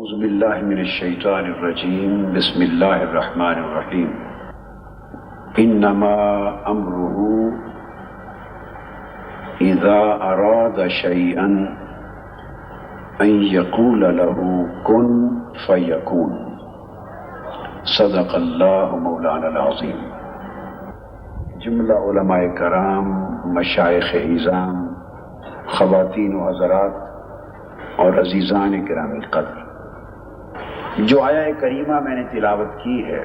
اعوذ باللہ من الشیطان الرجیم بسم اللہ الرحمن الرحیم انما امرہ اذا اراد شیئا ان یقول له کن فیکون صدق اللہ مولانا العظیم۔ جملہ علماء کرام، مشائخ اعظام، خواتین و حضرات اور عزیزان کرام القدر، جو آیہ کریمہ میں نے تلاوت کی ہے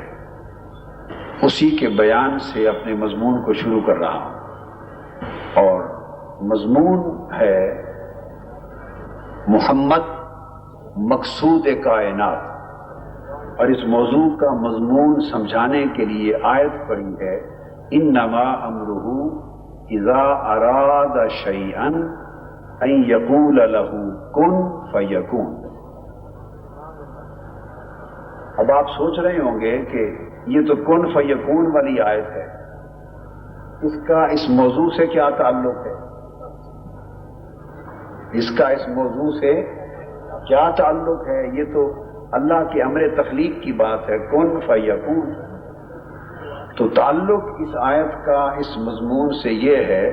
اسی کے بیان سے اپنے مضمون کو شروع کر رہا ہوں، اور مضمون ہے محمد مقصود کائنات، اور اس موضوع کا مضمون سمجھانے کے لیے آیت پڑھی ہے انما امرہ اذا اراد شیئا ان یقول له کن فیکون۔ اب آپ سوچ رہے ہوں گے کہ یہ تو کن فیکون والی آیت ہے، اس کا اس موضوع سے کیا تعلق ہے؟ اس کا اس موضوع سے کیا تعلق ہے؟ یہ تو اللہ کے امر تخلیق کی بات ہے، کن فیکون۔ تو تعلق اس آیت کا اس مضمون سے یہ ہے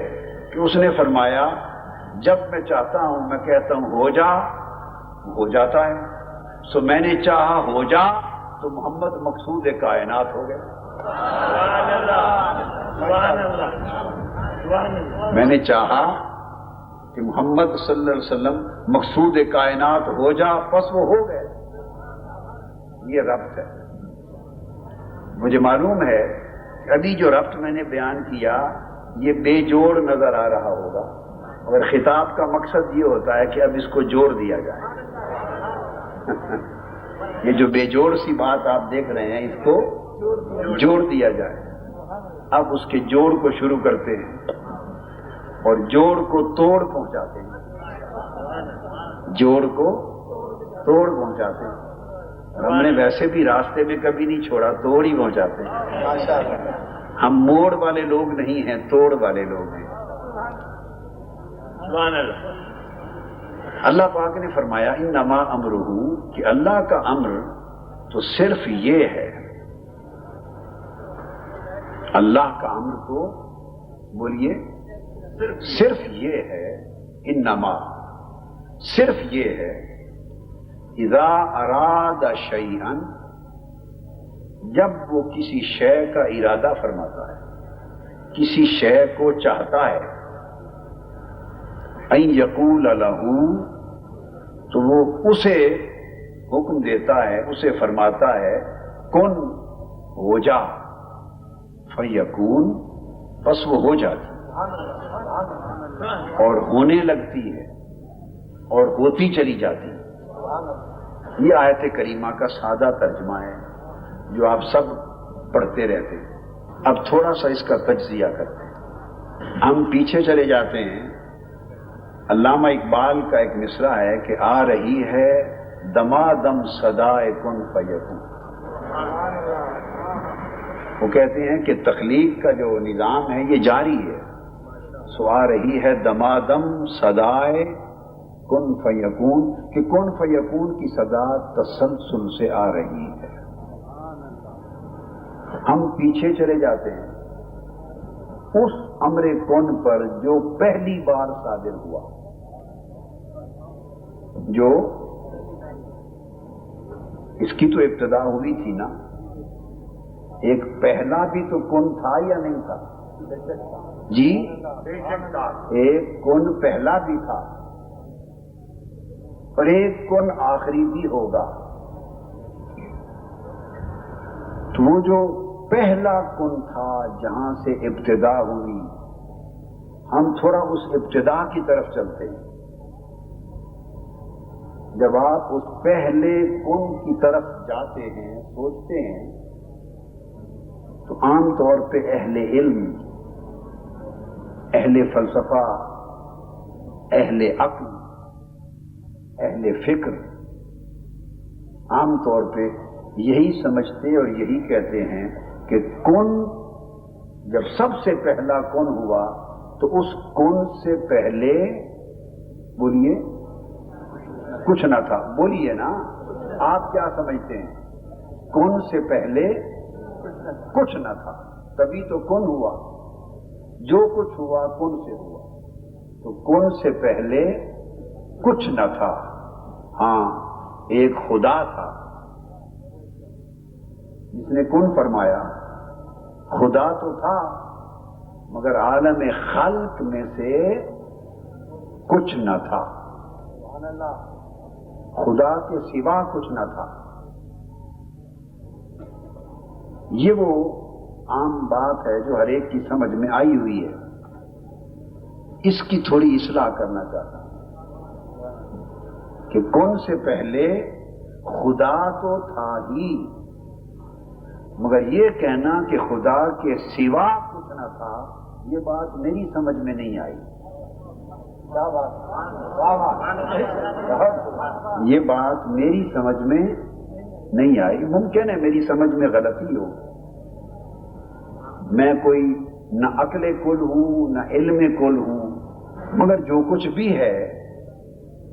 کہ اس نے فرمایا جب میں چاہتا ہوں میں کہتا ہوں ہو جا، ہو جاتا ہے۔ سو میں نے چاہا ہو جا تو محمد مقصود کائنات ہو گئے۔ میں نے چاہا کہ محمد صلی اللہ علیہ وسلم مقصود کائنات ہو جا، پس وہ ہو گئے۔ یہ ربط ہے۔ مجھے معلوم ہے کہ ابھی جو ربط میں نے بیان کیا یہ بے جوڑ نظر آ رہا ہوگا، اور خطاب کا مقصد یہ ہوتا ہے کہ اب اس کو جوڑ دیا جائے۔ یہ جو بے جوڑ سی بات آپ دیکھ رہے ہیں اس کو جوڑ دیا جائے۔ اب اس کے جوڑ کو شروع کرتے ہیں اور جوڑ کو توڑ پہنچاتے ہیں، جوڑ کو توڑ پہنچاتے ہیں۔ ہم نے ویسے بھی راستے میں کبھی نہیں چھوڑا، توڑ ہی پہنچاتے ہیں۔ ہم موڑ والے لوگ نہیں ہیں، توڑ والے لوگ ہیں۔ اللہ پاک نے فرمایا انما امرہ، کہ اللہ کا امر تو صرف یہ ہے، اللہ کا امر تو بولیے صرف یہ ہے، انما صرف یہ ہے، اذا اراد شیئا، جب وہ کسی شے کا ارادہ فرماتا ہے، کسی شے کو چاہتا ہے، ان یقول له، تو وہ اسے حکم دیتا ہے، اسے فرماتا ہے کن ہو جا، فیکون، بس وہ ہو جاتی اور ہونے لگتی ہے اور ہوتی چلی جاتی ہے۔ یہ آیت کریمہ کا سادہ ترجمہ ہے جو آپ سب پڑھتے رہتے ہیں۔ اب تھوڑا سا اس کا تجزیہ کرتے ہیں۔ ہم پیچھے چلے جاتے ہیں۔ علامہ اقبال کا ایک مصرع ہے کہ آ رہی ہے دمادم صدائے کن فیکون۔ وہ کہتے ہیں کہ تخلیق کا جو نظام ہے یہ جاری ہے، سو آ رہی ہے دمادم صدائے کن فیکون، کہ کن فیکون کی صدا تسلسل سے آ رہی ہے۔ ہم پیچھے چلے جاتے ہیں اس امر کن پر جو پہلی بار صادر ہوا، جو اس کی تو ابتدا ہوئی تھی نا، ایک پہلا بھی تو کن تھا یا نہیں تھا؟ جی، ایک کن پہلا بھی تھا اور ایک کن آخری بھی ہوگا۔ تو وہ جو پہلا کن تھا جہاں سے ابتدا ہوئی، ہم تھوڑا اس ابتدا کی طرف چلتے ہیں۔ جب آپ اس پہلے کن کی طرف جاتے ہیں، سوچتے ہیں، تو عام طور پہ اہل علم، اہل فلسفہ، اہل عقل، اہل فکر عام طور پہ یہی سمجھتے اور یہی کہتے ہیں کہ کن، جب سب سے پہلا کن ہوا تو اس کن سے پہلے بولیے کچھ نہ تھا، بولیے نا، آپ کیا سمجھتے ہیں؟ کن سے پہلے کچھ نہ تھا، تبھی تو کن ہوا، جو کچھ ہوا کن سے ہوا، تو کن سے پہلے کچھ نہ تھا، ہاں ایک خدا تھا جس نے کن فرمایا۔ خدا تو تھا مگر عالم خلق میں سے کچھ نہ تھا، خدا کے سوا کچھ نہ تھا۔ یہ وہ عام بات ہے جو ہر ایک کی سمجھ میں آئی ہوئی ہے، اس کی تھوڑی اصلاح کرنا چاہتا ہوں کہ کون سے پہلے خدا تو تھا ہی، مگر یہ کہنا کہ خدا کے سوا کچھ نہ تھا، یہ بات میری سمجھ میں نہیں آئی۔ یہ بات میری سمجھ میں نہیں آئی، ممکن ہے میری سمجھ میں غلطی ہو، میں کوئی نہ عقل کل ہوں نہ علم کل ہوں، مگر جو کچھ بھی ہے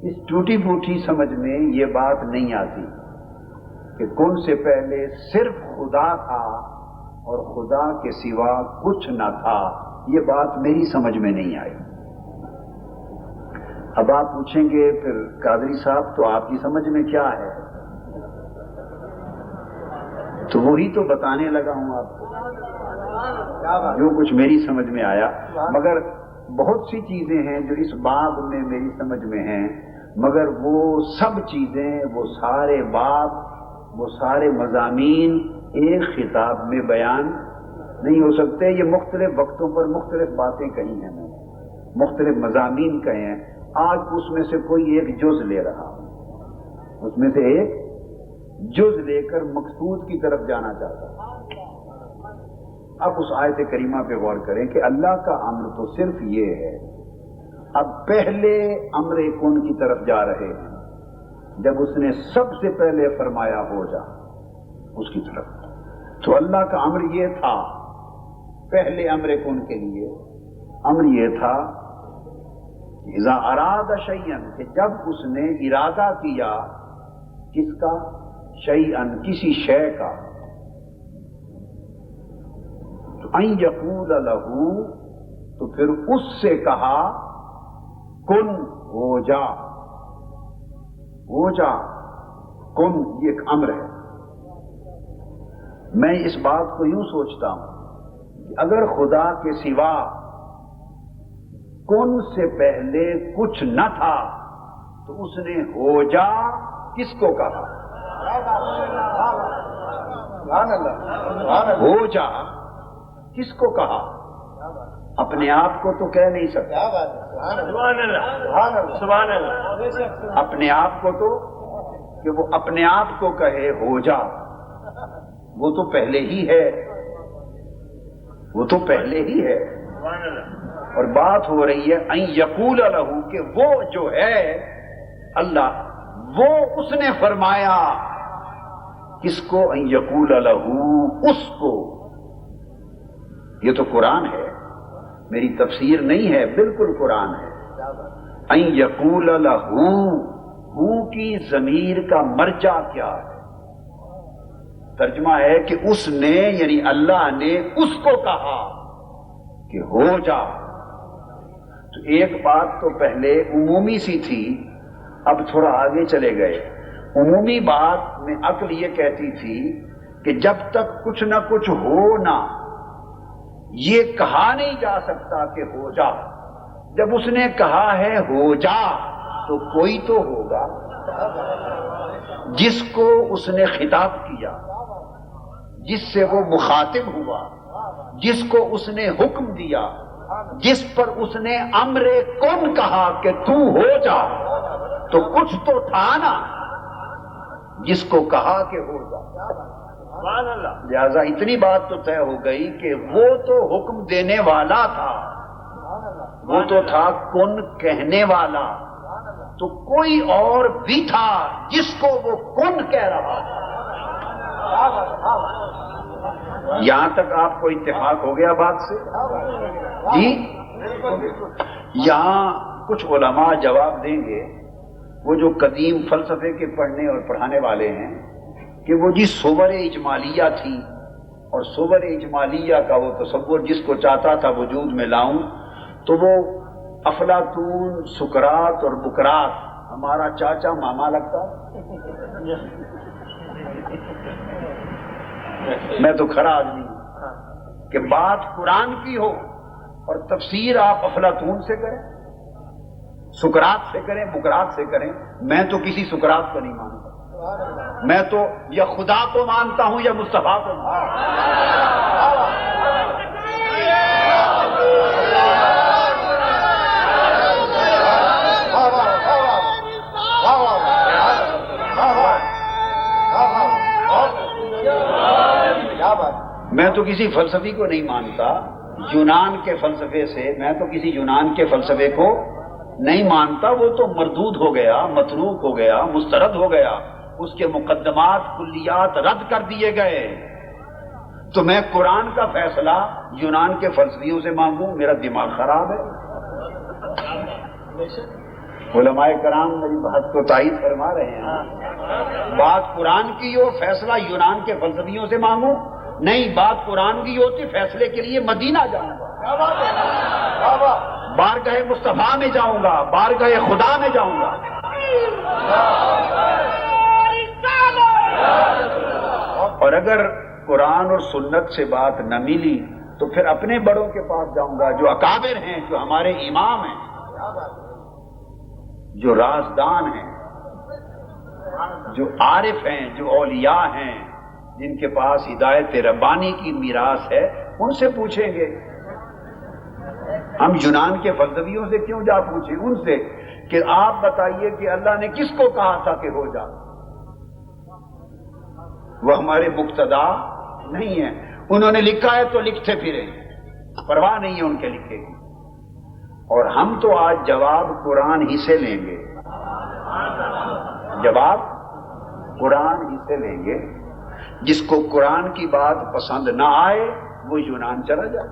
اس ٹوٹی پھوٹی سمجھ میں یہ بات نہیں آتی کہ کن سے پہلے صرف خدا تھا اور خدا کے سوا کچھ نہ تھا، یہ بات میری سمجھ میں نہیں آئی۔ اب آپ پوچھیں گے پھر قادری صاحب تو آپ کی سمجھ میں کیا ہے؟ تو وہی تو بتانے لگا ہوں آپ کو جو کچھ میری سمجھ میں آیا، مگر بہت سی چیزیں ہیں جو اس باب میں میری سمجھ میں ہیں، مگر وہ سب چیزیں، وہ سارے باب، وہ سارے مضامین ایک خطاب میں بیان نہیں ہو سکتے۔ یہ مختلف وقتوں پر مختلف باتیں کہی ہیں، میں مختلف مضامین کہے ہیں، آج اس میں سے کوئی ایک جز لے رہا ہوں، اس میں سے ایک جز لے کر مقصود کی طرف جانا چاہتا ہوں۔ اب اس آیت کریمہ پہ غور کریں کہ اللہ کا امر تو صرف یہ ہے، اب پہلے امر کن کی طرف جا رہے ہیں، جب اس نے سب سے پہلے فرمایا ہو جا اس کی طرف، تو اللہ کا امر یہ تھا پہلے امر کن کے لیے، امر یہ تھا اذا اراد شیئا، کہ جب اس نے ارادہ کیا کس کا؟ شیئا، کسی شے کا، تو ان یقول لہ، تو پھر اس سے کہا کن، ہو جا، ہو جا، کن، یہ ایک امر ہے۔ میں اس بات کو یوں سوچتا ہوں کہ اگر خدا کے سوا کن سے پہلے کچھ نہ تھا تو اس نے ہو جا کس کو کہا؟ ہو جا کس کو کہا؟ اپنے آپ کو تو کہہ نہیں سکتا، اپنے آپ کو تو، کہ وہ اپنے آپ کو کہے ہو جا، وہ تو پہلے ہی ہے، وہ تو پہلے ہی ہے، اور بات ہو رہی ہے ان یقول لہ، کہ وہ جو ہے اللہ، وہ اس نے فرمایا کس کو؟ ان یقول لہ، اس کو۔ یہ تو قرآن ہے، میری تفسیر نہیں ہے، بالکل قرآن ہے۔ ان یقول لہ، ہو کی ضمیر کا مرجع کیا ہے؟ ترجمہ ہے کہ اس نے، یعنی اللہ نے اس کو کہا کہ ہو جا۔ تو ایک بات تو پہلے عمومی سی تھی، اب تھوڑا آگے چلے گئے۔ عمومی بات میں عقل یہ کہتی تھی کہ جب تک کچھ نہ کچھ ہو نہ، یہ کہا نہیں جا سکتا کہ ہو جا۔ جب اس نے کہا ہے ہو جا تو کوئی تو ہوگا جس کو اس نے خطاب کیا، جس سے وہ مخاطب ہوا، جس کو اس نے حکم دیا، جس پر اس نے امر کن کہا کہ تو ہو جا، تو کچھ تو تھا نا جس کو کہا کہ ہو جا۔ لہذا اتنی بات تو طے ہو گئی کہ وہ تو حکم دینے والا تھا، وہ تو تھا کن کہنے والا، تو کوئی اور بھی تھا جس کو وہ کن کہہ رہا تھا۔ یہاں تک آپ کو اتفاق ہو گیا بات سے؟ جی، یہاں کچھ علماء جواب دیں گے وہ جو قدیم فلسفے کے پڑھنے اور پڑھانے والے ہیں کہ وہ جی صور اجمالیہ تھی، اور صور اجمالیہ کا وہ تصور جس کو چاہتا تھا وجود میں لاؤں، تو وہ افلاطون، سقراط اور بقراط ہمارا چاچا ماما لگتا۔ میں تو کھڑا آدمی ہوں کہ بات قرآن کی ہو اور تفسیر آپ افلاطون سے کریں، سقراط سے کریں، بقراط سے کریں۔ میں تو کسی سقراط کو نہیں مانتا، میں تو یا خدا کو مانتا ہوں یا مصطفیٰ کو مانتا ہوں۔ میں تو کسی فلسفی کو نہیں مانتا، یونان کے فلسفے سے میں تو کسی یونان کے فلسفے کو نہیں مانتا، وہ تو مردود ہو گیا، متروک ہو گیا، مسترد ہو گیا، اس کے مقدمات کلیات رد کر دیے گئے۔ تو میں قرآن کا فیصلہ یونان کے فلسفیوں سے مانگوں؟ میرا دماغ خراب ہے۔ علماء کرام میری بات کو تائید فرما رہے ہیں۔ بات قرآن کی ہو، فیصلہ یونان کے فلسفیوں سے مانگوں؟ نہیں، بات قرآن کی ہوتی فیصلے کے لیے مدینہ جاؤں گا، بارگاہ مصطفیٰ میں جاؤں گا، بارگاہ خدا میں جاؤں گا۔ اور اگر قرآن اور سنت سے بات نہ ملی تو پھر اپنے بڑوں کے پاس جاؤں گا، جو اکابر ہیں، جو ہمارے امام ہیں، جو رازدان ہیں، جو عارف ہیں، جو اولیاء ہیں، جن کے پاس ہدایت ربانی کی میراث ہے، ان سے پوچھیں گے۔ ہم یونان کے فلسفیوں سے کیوں جا پوچھیں؟ ان سے کہ آپ بتائیے کہ اللہ نے کس کو کہا تھا کہ ہو جا؟ وہ ہمارے مقتدا نہیں ہیں، انہوں نے لکھا ہے تو لکھتے پھریں، پرواہ نہیں ہے ان کے لکھے کی۔ اور ہم تو آج جواب قرآن ہی سے لیں گے، جواب قرآن ہی سے لیں گے۔ جس کو قرآن کی بات پسند نہ آئے وہ یونان چلا جائے،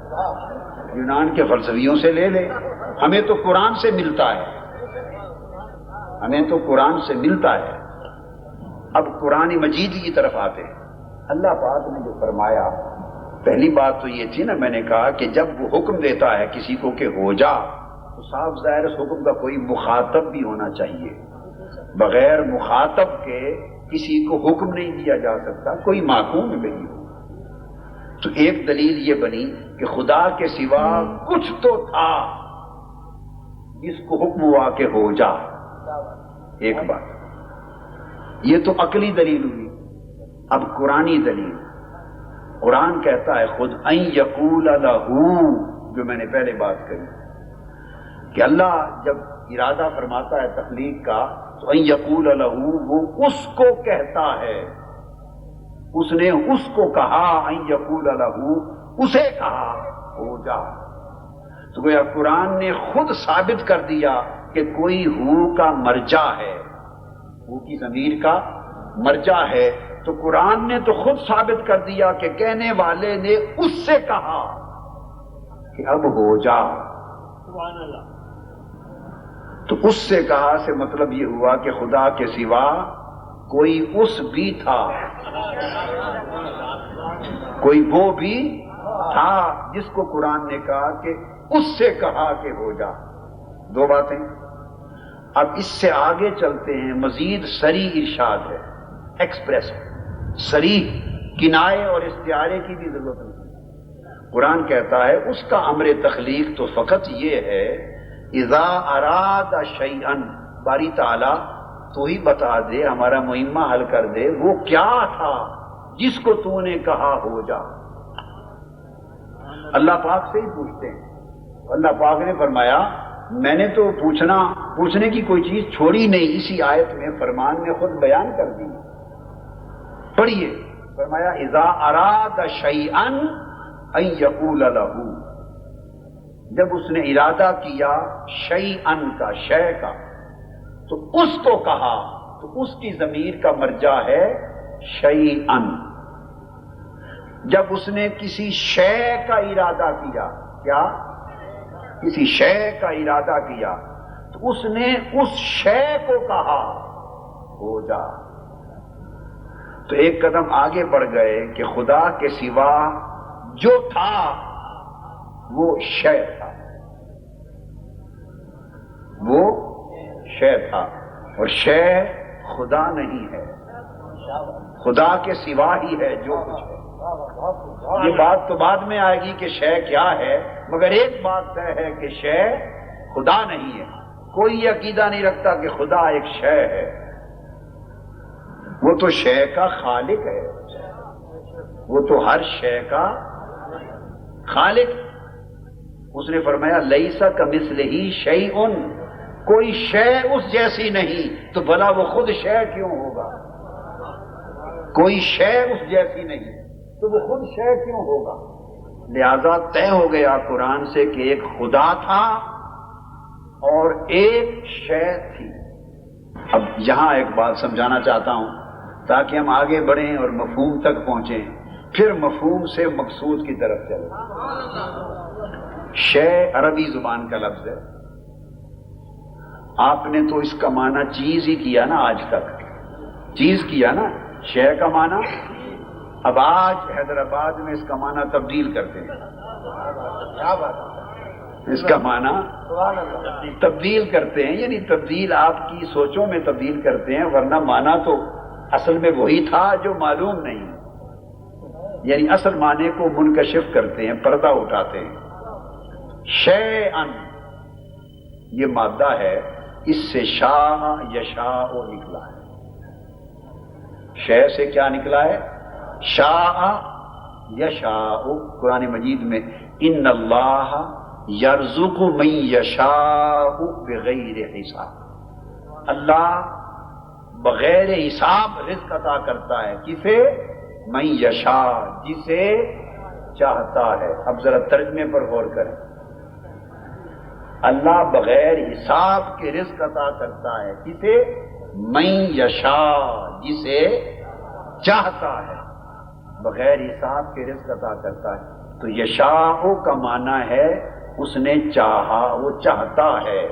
یونان کے فلسفیوں سے لے لے۔ ہمیں تو قرآن سے ملتا ہے، ہمیں تو قرآن سے ملتا ہے۔ اب قرآن مجید کی طرف آتے ہیں۔ اللہ پاک نے جو فرمایا، پہلی بات تو یہ تھی نا، میں نے کہا کہ جب وہ حکم دیتا ہے کسی کو کہ ہو جا، تو صاف ظاہر اس حکم کا کوئی مخاطب بھی ہونا چاہیے۔ بغیر مخاطب کے کسی کو حکم نہیں دیا جا سکتا، کوئی محکوم نہیں ہو۔ تو ایک دلیل یہ بنی کہ خدا کے سوا کچھ تو تھا جس کو حکم ہوا کہ ہو جا، ایک بات یہ تو عقلی دلیل ہوئی۔ اب قرآنی دلیل، قرآن کہتا ہے خود ان یقول لہو، جو میں نے پہلے بات کہی کہ اللہ جب ارادہ فرماتا ہے تخلیق کا تو ان یقول لہو، وہ اس کو کہتا ہے، اس نے اس کو کہا، ان یقول لہو، اسے کہا ہو جا۔ تو گویا قرآن نے خود ثابت کر دیا کہ کوئی ہو کا مرجع ہے، ہو کی ضمیر کا مرجع ہے۔ تو قرآن نے تو خود ثابت کر دیا کہ کہنے والے نے اس سے کہا کہ اب ہو جا۔ سبحان اللہ۔ تو اس سے کہا سے مطلب یہ ہوا کہ خدا کے سوا کوئی اس بھی تھا، کوئی وہ بھی تھا جس کو قرآن نے کہا کہ اس سے کہا کہ ہو جا۔ دو باتیں۔ اب اس سے آگے چلتے ہیں، مزید صریح ارشاد ہے، ایکسپریس صریح، کنائے اور استعارے کی بھی ضرورت نہیں۔ قرآن کہتا ہے اس کا امر تخلیق تو فقط یہ ہے اذا اراد شیئا، باری تعالی تو ہی بتا دے، ہمارا مہمہ حل کر دے، وہ کیا تھا جس کو تو نے کہا ہو جا۔ اللہ پاک سے ہی پوچھتے ہیں۔ اللہ پاک نے فرمایا میں نے تو پوچھنے کی کوئی چیز چھوڑی نہیں، اسی آیت میں فرمان میں خود بیان کر دی۔ پڑھیے، فرمایا اذا اراد شیئا ان یقول لہو، جب اس نے ارادہ کیا شیئن کا، شے کا، تو اس کو کہا، تو اس کی ضمیر کا مرجع ہے شیئن۔ جب اس نے کسی شے کا ارادہ کیا، کیا؟ کسی شے کا ارادہ کیا، تو اس نے اس شے کو کہا ہو جا. تو ایک قدم آگے بڑھ گئے کہ خدا کے سوا جو تھا وہ شے تھا، وہ شے تھا، اور شے خدا نہیں ہے، خدا کے سوا ہی ہے جو کچھ ہے. یہ بات تو بعد میں آئے گی کہ شے کیا ہے، مگر ایک بات طے ہے کہ شے خدا نہیں ہے. کوئی یہ عقیدہ نہیں رکھتا کہ خدا ایک شے ہے، وہ تو شے کا خالق ہے، وہ تو ہر شے کا خالق. اس نے فرمایا لیسا کمثلہ شیء، کوئی شے اس جیسی نہیں، تو بھلا وہ خود شے کیوں ہوگا؟ کوئی شے اس جیسی نہیں تو وہ خود شے کیوں ہوگا؟ لہذا طے ہو گیا قرآن سے کہ ایک خدا تھا اور ایک شے تھی. اب یہاں ایک بات سمجھانا چاہتا ہوں تاکہ ہم آگے بڑھیں اور مفہوم تک پہنچیں، پھر مفہوم سے مقصود کی طرف چلیں. شے عربی زبان کا لفظ ہے. آپ نے تو اس کا معنی چیز ہی کیا نا، آج تک چیز کیا نا، شے کا معنی. اب آج حیدرآباد میں اس کا معنی تبدیل کرتے ہیں، اس کا معنی تبدیل کرتے ہیں، یعنی تبدیل آپ کی سوچوں میں تبدیل کرتے ہیں، ورنہ معنی تو اصل میں وہی تھا جو معلوم نہیں. یعنی اصل معنی کو منکشف کرتے ہیں، پردہ اٹھاتے ہیں. شیئن یہ مادہ ہے، اس سے شاء یشاء نکلا ہے. شے سے کیا نکلا ہے؟ شاء یشاء. قرآن مجید میں ان اللہ یرزق من یشاء بغیر حساب، اللہ بغیر حساب رزق عطا کرتا ہے. کسے؟ من یشاء، جسے چاہتا ہے. اب ذرا ترجمے پر غور کریں. اللہ بغیر حساب کے رزق عطا کرتا ہے. کسے؟ من یشاء، جسے چاہتا ہے، بغیر حساب کے رزق عطا کرتا ہے. تو یشاء کا معنی ہے اس نے چاہا، وہ چاہتا ہے.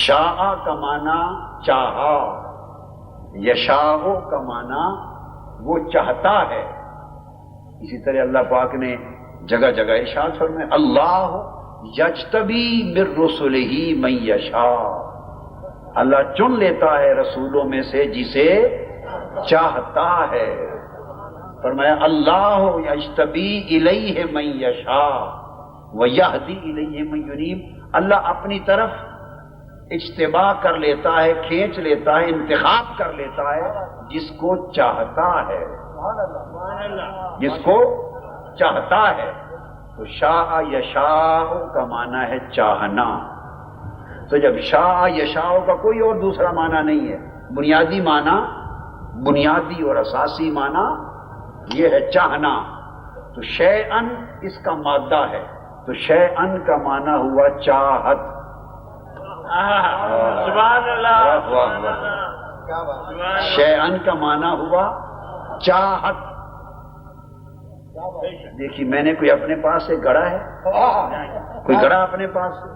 شاء کا معنی چاہا، یشاء کا معنی وہ چاہتا ہے. اسی طرح اللہ پاک نے جگہ جگہ ارشاد فرمایا اللہ یجتبی من رسلہ من یشاء، اللہ چن لیتا ہے رسولوں میں سے جسے چاہتا ہے. فرمایا اللہ یجتبی الیہ من یشاء ویہدی الیہ من ینیب، اللہ اپنی طرف اجتبا کر لیتا ہے، کھینچ لیتا ہے، انتخاب کر لیتا ہے جس کو چاہتا ہے، جس کو چاہتا ہے. تو شاء یشاء کا معنی ہے چاہنا. تو جب شاء یشاء کا کوئی اور دوسرا معنی نہیں ہے، بنیادی معنی، بنیادی اور اساسی معنی یہ ہے چاہنا. تو شیئن اس کا مادہ ہے، تو شیئن کا معنی ہوا چاہت. سبحان اللہ. شیئن کا معنی ہوا چاہت. دیکھیے میں نے کوئی اپنے پاس سے گڑا ہے؟ کوئی گڑا اپنے پاس سے؟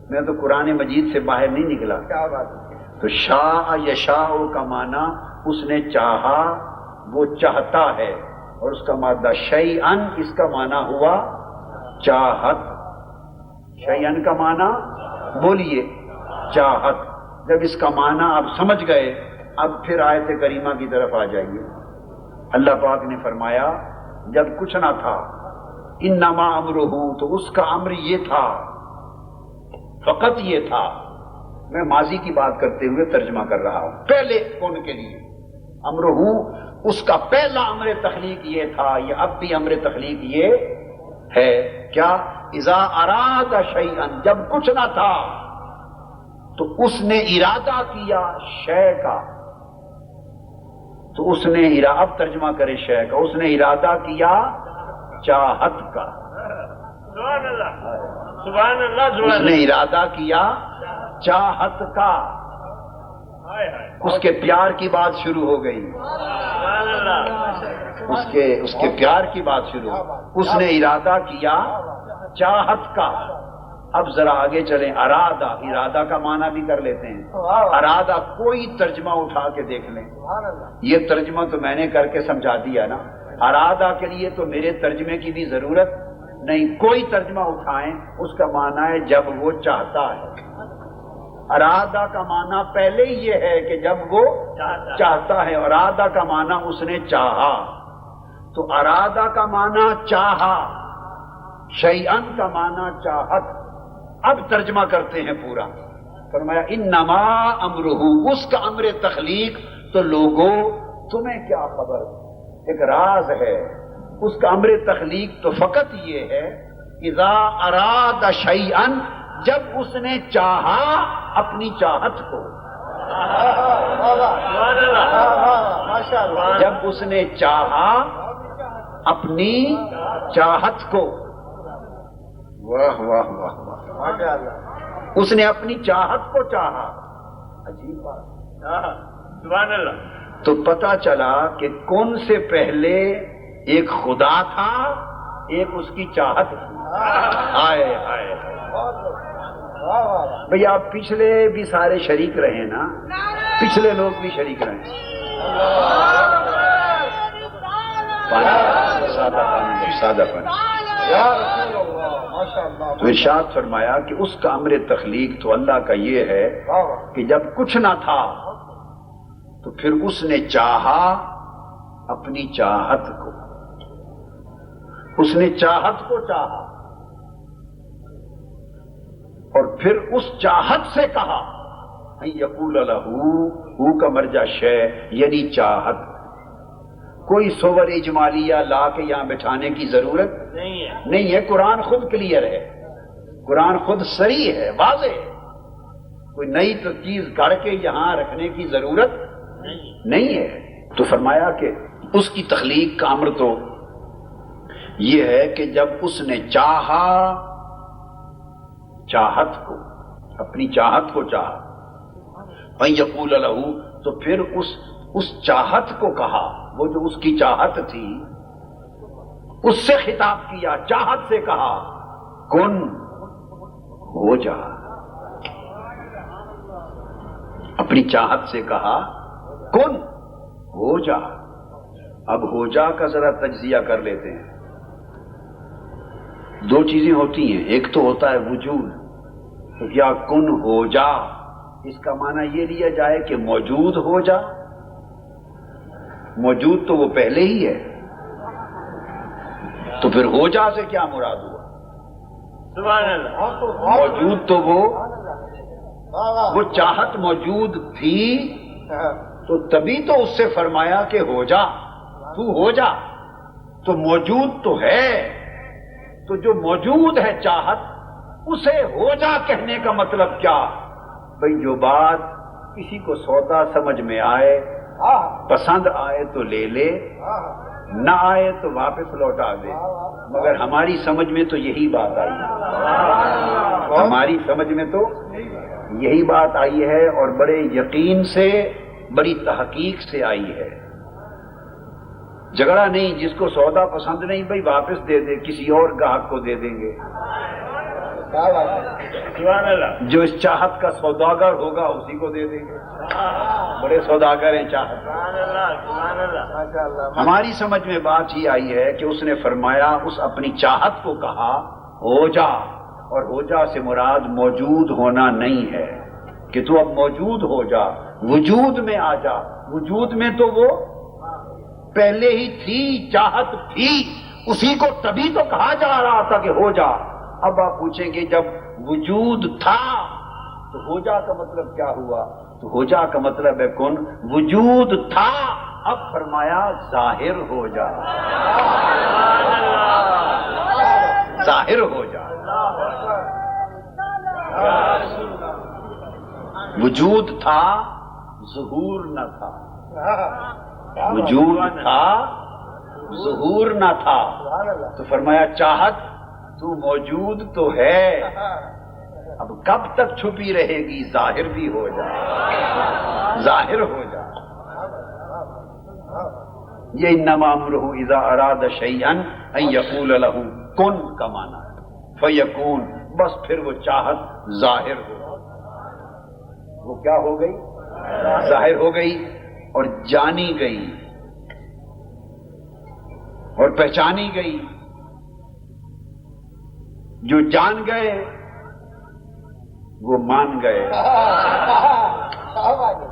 میں تو قرآن مجید سے باہر نہیں نکلا. تو شاء یشاء کا معنی اس نے چاہا، وہ چاہتا ہے، اور اس کا مادہ شیئن، اس کا معنی ہوا چاہت. شیئن کا معنی بولیے چاہت. جب اس کا معنی آپ سمجھ گئے، اب پھر آیت کریمہ کی طرف آ جائیے. اللہ پاک نے فرمایا جب کچھ نہ تھا، انما امرہ، تو اس کا امر یہ تھا، فقط یہ تھا. میں ماضی کی بات کرتے ہوئے ترجمہ کر رہا ہوں، پہلے کون کے لیے امرہ، اس کا پہلا امر تخلیق یہ تھا، یہ اب بھی امر تخلیق یہ ہے. کیا؟ اذا اراد شیئا، جب کچھ نہ تھا تو اس نے ارادہ کیا شے کا. تو اس نے اب ترجمہ کرے شے کا، اس نے ارادہ کیا چاہت کا. سبحان اللہ، سبحان اللہ، اس نے ارادہ کیا چاہت کا. اس کے پیار کی بات شروع ہو گئی، سبحان اللہ. اس کے پیار کی بات شروع ہو. اس نے ارادہ کیا چاہت کا. اب ذرا آگے چلیں، ارادہ، ارادہ کا معنی بھی کر لیتے ہیں۔ ارادہ کوئی ترجمہ اٹھا کے دیکھ لیں، یہ ترجمہ تو میں نے کر کے سمجھا دیا نا، ارادہ کے لیے تو میرے ترجمے کی بھی ضرورت نہیں، کوئی ترجمہ اٹھائیں اس کا معنی ہے جب وہ چاہتا ہے۔ ارادہ کا معنی پہلے ہی یہ ہے کہ جب وہ چاہتا ہے، ارادہ کا معنی اس نے چاہا، تو ارادہ کا معنی چاہا، شیئن کا معنی چاہت۔ اب ترجمہ کرتے ہیں پورا، فرمایا انما امرہ، اس کا امر تخلیق تو لوگوں تمہیں کیا خبر، ایک راز ہے، اس کا امر تخلیق تو فقط یہ ہے اذا اراد شیئا، جب اس نے چاہا اپنی چاہت کو، جب اس نے چاہا اپنی چاہت کو، واہ واہ واہ واہ، اس نے اپنی چاہت کو چاہا، عجیب بات، سبحان اللہ۔ تو پتہ چلا کہ کون سے پہلے ایک خدا تھا، ایک اس کی چاہت تھی۔ ہائے ہائے بھئی آپ پچھلے بھی سارے شریک رہے نا، پچھلے لوگ بھی شریک رہے، پانی سادہ پانی، سادہ پانی۔ تو ارشاد فرمایا کہ اس کا امر تخلیق تو اللہ کا یہ ہے کہ جب کچھ نہ تھا تو پھر اس نے چاہا اپنی چاہت کو، اس نے چاہت کو چاہا اور پھر اس چاہت سے کہا یقول لہو کا مرجع شے، یعنی چاہت۔ کوئی صور اجمالیہ لا کے یہاں بٹھانے کی ضرورت نہیں ہے، قرآن خود کلیئر ہے، قرآن خود صریح ہے، واضح ہے، کوئی نئی تو چیز گڑھ کے یہاں رکھنے کی ضرورت نہیں ہے۔ تو فرمایا کہ اس کی تخلیق کا امر تو یہ ہے کہ جب اس نے چاہا چاہت کو، اپنی چاہت کو چاہا، یقول لہو، تو پھر اس چاہت کو کہا، وہ جو اس کی چاہت تھی اس سے خطاب کیا، چاہت سے کہا کن ہو جا، اپنی چاہت سے کہا کن ہو جا۔ اب ہو جا کا ذرا تجزیہ کر لیتے ہیں، دو چیزیں ہوتی ہیں، ایک تو ہوتا ہے وجود، تو کیا کن ہو جا اس کا معنی یہ لیا جائے کہ موجود ہو جا، موجود تو وہ پہلے ہی ہے، تو پھر ہو جا سے کیا مراد ہوا؟ سبحان اللہ۔ موجود تو وہ چاہت موجود تھی، تو تبھی تو اس سے فرمایا کہ ہو جا، تو ہو جا، تو موجود تو ہے، تو جو موجود ہے چاہت، اسے ہو جا کہنے کا مطلب کیا؟ بھئی جو بات کسی کو سودا سمجھ میں آئے، پسند آئے تو لے لے، نہ آئے تو واپس لوٹا دے، مگر ہماری سمجھ میں تو یہی بات آئی ہے، ہماری سمجھ میں تو یہی بات آئی ہے، اور بڑے یقین سے، بڑی تحقیق سے آئی ہے۔ جھگڑا نہیں، جس کو سودا پسند نہیں بھئی واپس دے دے، کسی اور گاہک کو دے دیں گے، سبحان اللہ۔ جو اس چاہت کا سوداگر ہوگا اسی کو دے دیں گے، بڑے سوداگر ہیں چاہت۔ سبحان اللہ، سبحان اللہ۔ ہماری سمجھ میں بات ہی آئی ہے کہ اس نے فرمایا، اس اپنی چاہت کو کہا ہو جا، اور ہو جا سے مراد موجود ہونا نہیں ہے کہ تو اب موجود ہو جا، وجود میں آ جا، وجود میں تو وہ پہلے ہی تھی، چاہت تھی، اسی کو تبھی تو کہا جا رہا تھا کہ ہو جا۔ اب آپ پوچھیں گے جب وجود تھا تو ہو جا کا مطلب کیا ہوا؟ تو ہو جا کا مطلب ہے کن، وجود تھا، اب فرمایا ظاہر ہو جا، ظاہر ہو جا۔ وجود تھا، ظہور نہ تھا، وجود تھا، ظہور نہ تھا، تو فرمایا چاہت تو موجود تو ہے، اب کب تک چھپی رہے گی؟ ظاہر بھی ہو جا، ظاہر ہو جا۔ یہ انما امرہ اذا اراد شیئا ان یقول لہ کن کا معنی ہے، فیکون، بس پھر وہ چاہت ظاہر ہو، وہ کیا ہو گئی؟ ظاہر ہو گئی اور جانی گئی اور پہچانی گئی۔ جو جان گئے وہ مان گئے،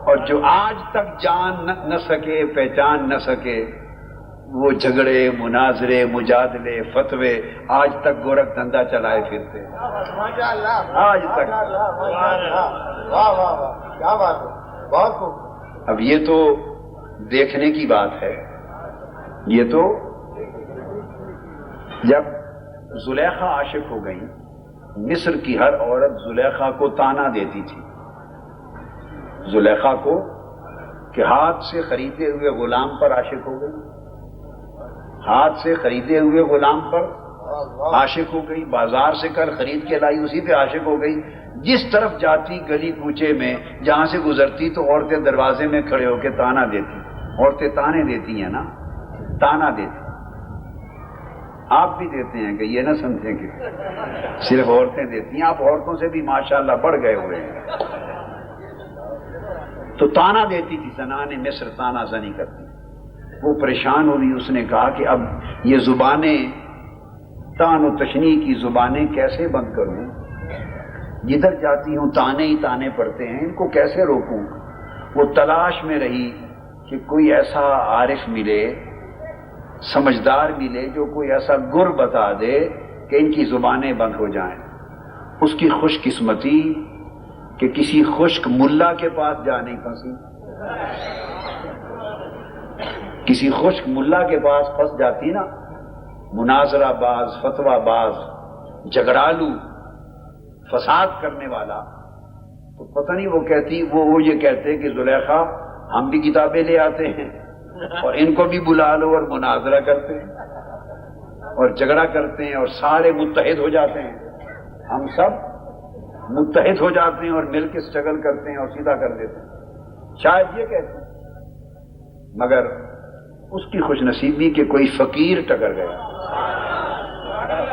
اور جو آج تک جان نہ سکے، پہچان نہ سکے، وہ جھگڑے، مناظرے، مجادلے، فتوے آج تک گورکھ دھندا چلائے پھرتے، آج تک۔ کیا بات ہے، بہت خوب۔ اب یہ تو دیکھنے کی بات ہے، یہ تو جب زلیخا عاشق ہو گئی، مصر کی ہر عورت زلیخا کو طعنہ دیتی تھی، زلیخا کو کہ ہاتھ سے خریدے ہوئے غلام پر عاشق ہو گئی، ہاتھ سے خریدے ہوئے غلام پر عاشق ہو گئی، بازار سے کر خرید کے لائی اسی پہ عاشق ہو گئی۔ جس طرف جاتی گلی کوچے میں جہاں سے گزرتی تو عورتیں دروازے میں کھڑے ہو کے طعنہ دیتی، عورتیں طعنے دیتی ہیں نا، طعنہ دیتی، آپ بھی دیتے ہیں کہ یہ نہ سمجھیں کہ صرف عورتیں دیتی ہیں، آپ عورتوں سے بھی ماشاءاللہ بڑھ گئے ہوئے ہیں۔ تو طعنہ دیتی تھی، زنان مصر طعنہ زنی کرتی، وہ پریشان ہوئی، اس نے کہا کہ اب یہ زبانیں، طعن و تشنیع کی زبانیں کیسے بند کروں؟ جدھر جاتی ہوں طعنے ہی طعنے پڑتے ہیں، ان کو کیسے روکوں؟ وہ تلاش میں رہی کہ کوئی ایسا عارف ملے، سمجھدار ملے، جو کوئی ایسا گر بتا دے کہ ان کی زبانیں بند ہو جائیں۔ اس کی خوش قسمتی کہ کسی خشک ملا کے پاس جا نہیں پھنسی، کسی خشک ملا کے پاس پھنس جاتی نا، مناظرہ باز، فتویٰ باز، جھگڑالو، فساد کرنے والا، تو پتہ نہیں وہ کہتی، وہ یہ کہتے کہ زلیخا ہم بھی کتابیں لے آتے ہیں اور ان کو بھی بلا لو، اور مناظرہ کرتے ہیں اور جھگڑا کرتے ہیں اور سارے متحد ہو جاتے ہیں، ہم سب متحد ہو جاتے ہیں اور مل کے اسٹرگل کرتے ہیں اور سیدھا کر دیتے ہیں، شاید یہ کہتے ہیں۔ مگر اس کی خوش نصیبی کہ کوئی فقیر ٹکر گیا،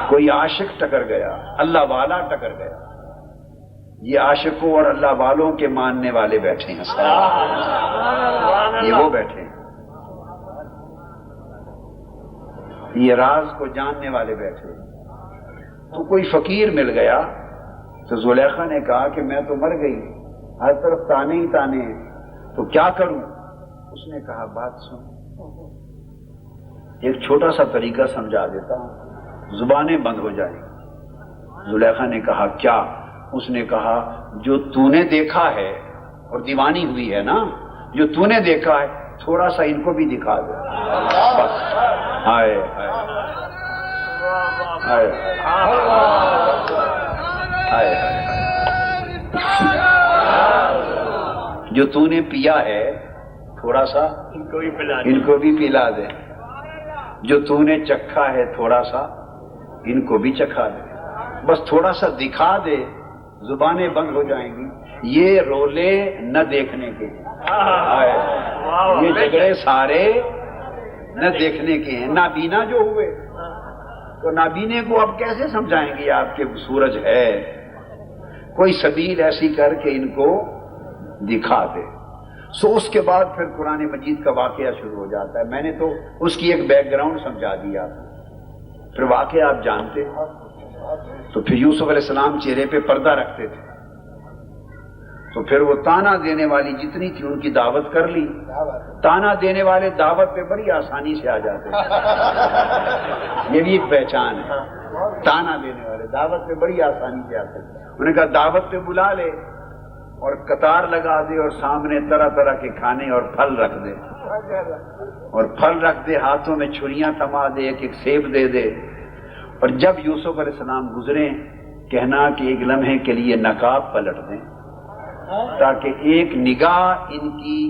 کوئی عاشق ٹکر گیا، اللہ والا ٹکر گیا۔ یہ عاشقوں اور اللہ والوں کے ماننے والے بیٹھے ہیں، یہ وہ بیٹھے ہیں، یہ راز کو جاننے والے بیٹھے ہیں۔ تو کوئی فقیر مل گیا تو زلیخا نے کہا کہ میں تو مر گئی، ہر طرف تانے ہی تانے ہیں، تو کیا کروں؟ اس نے کہا بات سن، ایک چھوٹا سا طریقہ سمجھا دیتا ہوں، زبانیں بند ہو جائیں۔ زلیخا نے کہا کیا؟ اس نے کہا جو تو نے دیکھا ہے، اور دیوانی ہوئی ہے نا، جو تو نے دیکھا ہے تھوڑا سا ان کو بھی دکھا دے، بس۔ ہائے ہائے ہائے ہائے ہائے، جو تو نے پیا ہے تھوڑا سا ان کو بھی پلا دے، جو تو نے چکھا ہے تھوڑا سا ان کو بھی چکھا دے، بس تھوڑا سا دکھا دے، زبانیں بند ہو جائیں گی۔ یہ رولے نہ دیکھنے کے، یہ جھگڑے سارے نہ دیکھنے کے ہیں، نابینا جو ہوئے تو نابینے کو اب کیسے سمجھائیں گے آپ کے سورج ہے؟ کوئی سبیل ایسی کر کے ان کو دکھا دے۔ سو اس کے بعد پھر قرآن مجید کا واقعہ شروع ہو جاتا ہے۔ میں نے تو اس کی ایک بیک گراؤنڈ سمجھا دیا، پھر واقعہ آپ جانتے ہیں۔ تو پھر یوسف علیہ السلام چہرے پہ پردہ رکھتے تھے، تو پھر وہ طعنہ دینے والی جتنی تھی ان کی دعوت کر لی۔ طعنہ دینے والے دعوت پہ بڑی آسانی سے آ جاتے ہیں، یہ بھی ایک پہچان ہے، طعنہ دینے والے دعوت پہ بڑی آسانی سے آتے ہیں۔ انہوں نے کہا دعوت پہ بلا لے اور قطار لگا دے اور سامنے طرح طرح کے کھانے اور پھل رکھ دے، اور پھل رکھ دے، ہاتھوں میں چھریاں تھما دے، ایک ایک سیب دے دے، اور جب یوسف علیہ السلام گزریں کہنا کہ ایک لمحے کے لیے نقاب پلٹ دیں تاکہ ایک نگاہ ان کی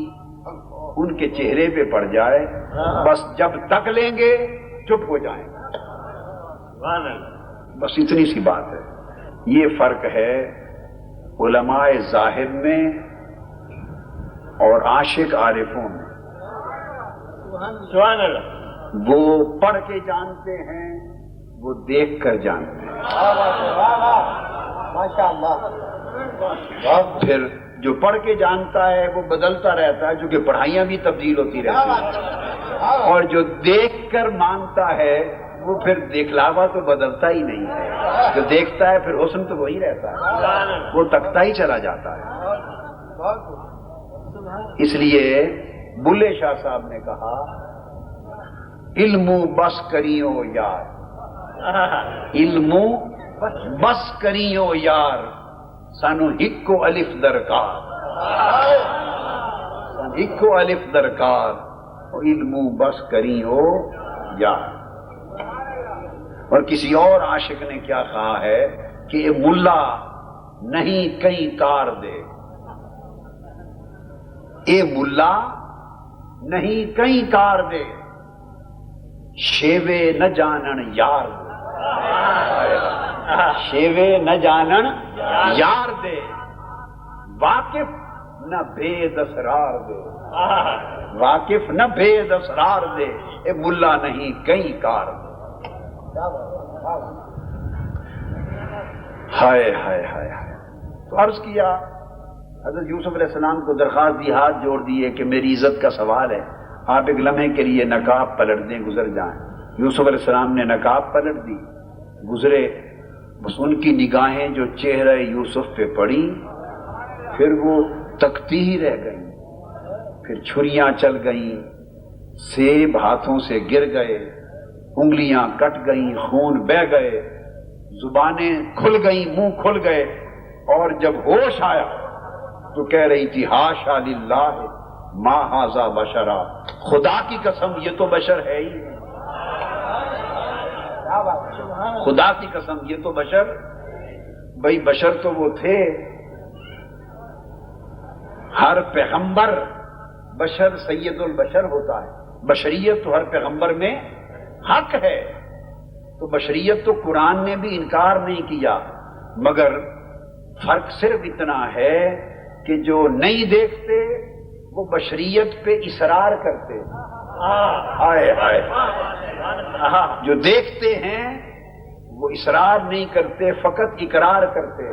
ان کے چہرے پہ پڑ جائے، بس جب تک لیں گے چپ ہو جائیں گے، بس اتنی سی بات ہے۔ یہ فرق ہے علماء ظاہر میں اور عاشق عارفوں میں۔ سبحان اللہ، وہ پڑھ کے جانتے ہیں، وہ دیکھ کر جانتے ہیں۔ ماشاءاللہ بہت پھر جو پڑھ کے جانتا ہے وہ بدلتا رہتا ہے، چونکہ پڑھائیاں بھی تبدیل ہوتی رہتی ہیں، اور جو دیکھ کر مانتا ہے وہ پھر دکھلاوا تو بدلتا ہی نہیں ہے، جو دیکھتا ہے پھر حسن تو وہی رہتا ہے، وہ تکتا ہی چلا جاتا ہے۔ اس لیے بلے شاہ صاحب نے کہا علم بس کریو یار، علم بس کریو یار، سانو ہکو الف درکار، ہکو الف درکار، علم بس کریو یار۔ اور کسی اور عاشق نے کیا کہا ہے کہ اے ملا نہیں کہیں کار دے، اے ملا نہیں کہیں کار دے، شیوے نہ جانن یار دے، شیوے نہ جانن یار دے، واقف نہ بے دسرار دے، واقف نہ بے دسرار دے، اے ملا نہیں کہیں کار دے۔ ہائے ہائے ہائے ہائے۔ تو عرض کیا، حضرت یوسف علیہ السلام کو درخواست دی، ہاتھ جوڑ دیے کہ میری عزت کا سوال ہے، آپ ایک لمحے کے لیے نقاب پلٹ دیں، گزر جائیں۔ یوسف علیہ السلام نے نقاب پلٹ دی، گزرے، بس ان کی نگاہیں جو چہرہ یوسف پہ پڑی پھر وہ تکتی ہی رہ گئیں، پھر چھریاں چل گئیں، سیب ہاتھوں سے گر گئے، انگلیاں کٹ گئیں، خون بہہ گئے، زبانیں کھل گئیں، منہ کھل گئے، اور جب ہوش آیا تو کہہ رہی تھی ہاشا للہ ما ھذا بشرا، خدا کی قسم یہ تو بشر ہے ہی نہیں، خدا کی قسم یہ تو بشر، بھئی بشر تو وہ تھے، ہر پیغمبر بشر سید البشر ہوتا ہے، بشریت تو ہر پیغمبر میں حق ہے، تو بشریت تو قرآن نے بھی انکار نہیں کیا، مگر فرق صرف اتنا ہے کہ جو نہیں دیکھتے وہ بشریت پہ اصرار کرتے، ہائے ہائے، جو دیکھتے ہیں وہ اصرار نہیں کرتے، فقط اقرار کرتے۔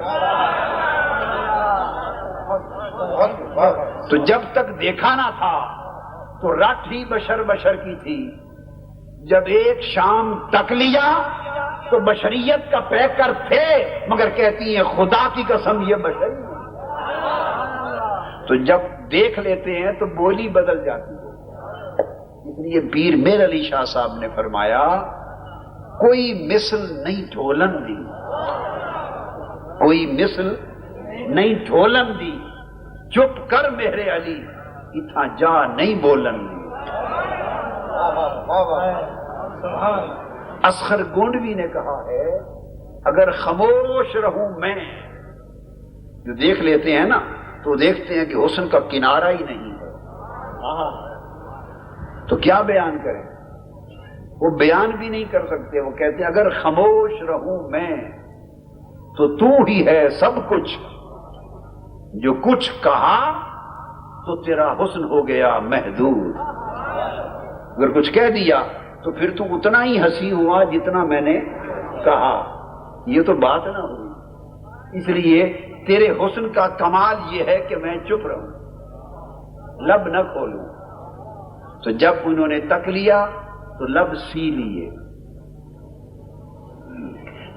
تو جب تک دیکھا نہ تھا تو رٹ ہی بشر بشر کی تھی، جب ایک شام تک لیا تو بشریت کا پیکر تھے، مگر کہتی ہیں خدا کی قسم یہ بشر ہی نہیں۔ تو جب دیکھ لیتے ہیں تو بولی بدل جاتی ہے۔ اس لیے پیر میر علی شاہ صاحب نے فرمایا کوئی مثل نہیں ڈھولن دی، کوئی مثل نہیں ڈھولن دی، چپ کر مہر علی اتھا جا نہیں بولن دی۔ اصغر گونڈوی نے کہا ہے اگر خاموش رہوں میں، جو دیکھ لیتے ہیں نا تو دیکھتے ہیں کہ حسن کا کنارہ ہی نہیں ہے، تو کیا بیان کریں، وہ بیان بھی نہیں کر سکتے، وہ کہتے ہیں اگر خاموش رہوں میں تو تو ہی ہے سب کچھ، جو کچھ کہا تو تیرا حسن ہو گیا محدود، اگر کچھ کہہ دیا تو پھر تو اتنا ہی حسین ہوا جتنا میں نے کہا، یہ تو بات نہ ہوئی۔ اس لیے تیرے حسن کا کمال یہ ہے کہ میں چپ رہوں، لب نہ کھولوں۔ تو جب انہوں نے تک لیا تو لب سی لیے۔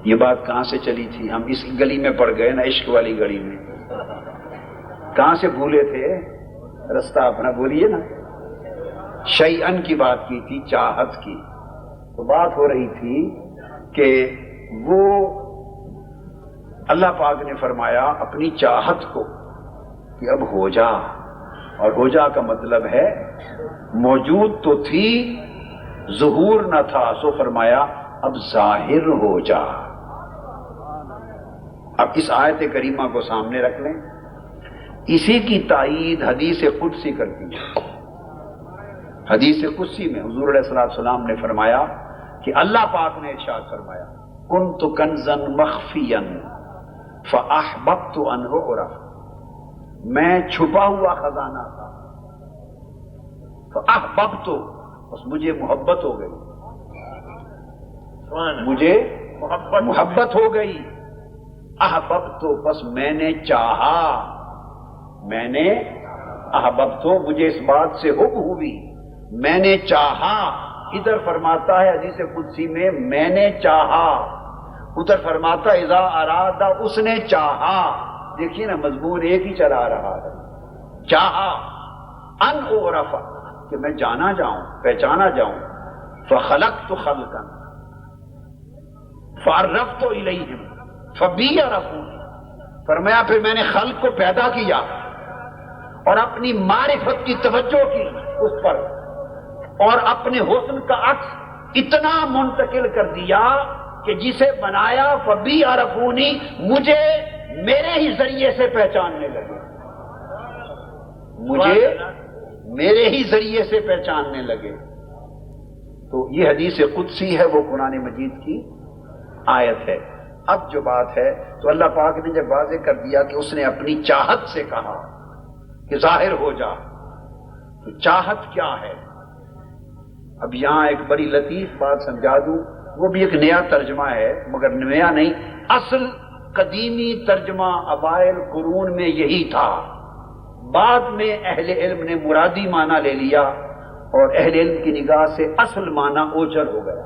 یہ بات کہاں سے چلی تھی؟ ہم اس گلی میں پڑ گئے نا، عشق والی گلی میں، کہاں سے بھولے تھے رستہ اپنا، بولیے نا۔ شیئن کی بات کی تھی، چاہت کی، تو بات ہو رہی تھی کہ وہ اللہ پاک نے فرمایا اپنی چاہت کو کہ اب ہو جا، اور ہو جا کا مطلب ہے موجود تو تھی، ظہور نہ تھا، سو فرمایا اب ظاہر ہو جا۔ اب اس آیت کریمہ کو سامنے رکھ لیں، اسی کی تائید حدیث قدسی کرتی ہے۔ حدیث قدسی میں حضور علیہ السلام نے فرمایا کہ اللہ پاک نے ارشاد فرمایا کنت کنزا مخفیا فاحببت ان اعرف، میں چھپا ہوا خزانہ تھا، فاحببت، بس مجھے محبت ہو گئی، مجھے محبت ہو گئی، احببت بس میں نے چاہا، میں نے احببت مجھے اس بات سے حب ہوئی، میں نے چاہا۔ ادھر فرماتا ہے حدیث قدسی میں نے چاہا، ادھر فرماتا اذا ارادہ اس نے چاہا۔ دیکھیے نا مضمون ایک ہی چلا رہا ہے، چاہا ان اعرف کہ میں جانا جاؤں، پہچانا جاؤں، فخلقت خلقا فعرفت الیہم فبی عرفونی، فرمایا پھر میں نے خلق کو پیدا کیا اور اپنی معرفت کی توجہ کی اس پر، اور اپنے حسن کا عکس اتنا منتقل کر دیا کہ جسے بنایا فبی عرفونی، مجھے میرے ہی ذریعے سے پہچاننے لگے، مجھے میرے ہی ذریعے سے پہچاننے لگے۔ تو یہ حدیث قدسی ہے، وہ قرآن مجید کی آیت ہے۔ اب جو بات ہے تو اللہ پاک نے جب واضح کر دیا کہ اس نے اپنی چاہت سے کہا کہ ظاہر ہو جا، تو چاہت کیا ہے؟ اب یہاں ایک بڑی لطیف بات سمجھا دوں، وہ بھی ایک نیا ترجمہ ہے مگر نیا نہیں، اصل قدیمی ترجمہ اوائل قرون میں یہی تھا، بعد میں اہل علم نے مرادی معنی لے لیا اور اہل علم کی نگاہ سے اصل معنی اوجھل ہو گیا۔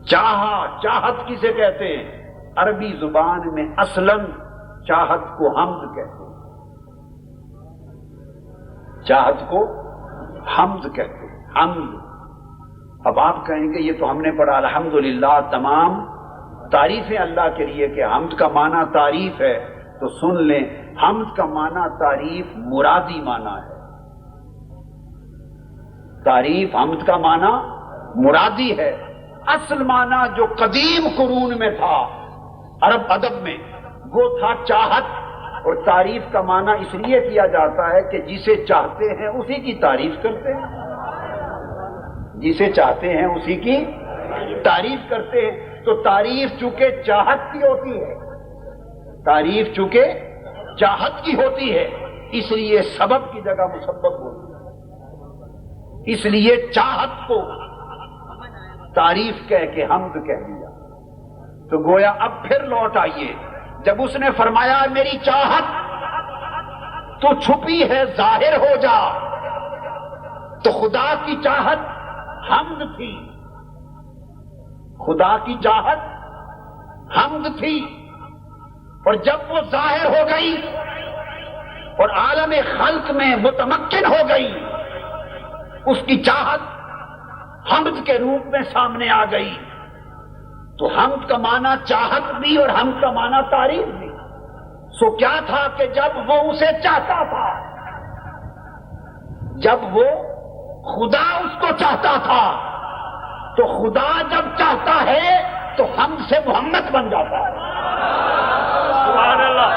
چاہا، چاہت کسے کہتے ہیں؟ عربی زبان میں اصلاً چاہت کو حمد کہتے ہیں، چاہت کو حمد کہتے ہیں، حمد۔ اب آپ کہیں گے یہ تو ہم نے پڑھا الحمدللہ، تمام تعریفیں اللہ کے لیے کہ حمد کا معنی تعریف ہے، تو سن لیں حمد کا معنی تعریف مرادی معنی ہے، تعریف حمد کا معنی مرادی ہے۔ اصل معنی جو قدیم قرون میں تھا عرب ادب میں وہ تھا چاہت، اور تعریف کا معنی اس لیے کیا جاتا ہے کہ جسے چاہتے ہیں اسی کی تعریف کرتے ہیں، جسے چاہتے ہیں اسی کی تعریف کرتے ہیں۔ تو تعریف چونکہ چاہت کی ہوتی ہے، تعریف چونکہ چاہت کی ہوتی ہے، اس لیے سبب کی جگہ مسبب ہوتی ہے، اس لیے چاہت کو تعریف کہہ کے حمد کہہ دیا۔ تو گویا اب پھر لوٹ آئیے، جب اس نے فرمایا میری چاہت تو چھپی ہے ظاہر ہو جا، تو خدا کی چاہت حمد تھی، خدا کی چاہت حمد تھی، اور جب وہ ظاہر ہو گئی اور عالم خلق میں متمکن ہو گئی، اس کی چاہت حمد کے روپ میں سامنے آ گئی، تو حمد کا معنی چاہت بھی اور حمد کا معنی تعریف بھی۔ سو کیا تھا کہ جب وہ اسے چاہتا تھا، جب وہ خدا اس کو چاہتا تھا، تو خدا جب چاہتا ہے تو حمد سے محمد بن جاتا ہے۔ سبحان اللہ،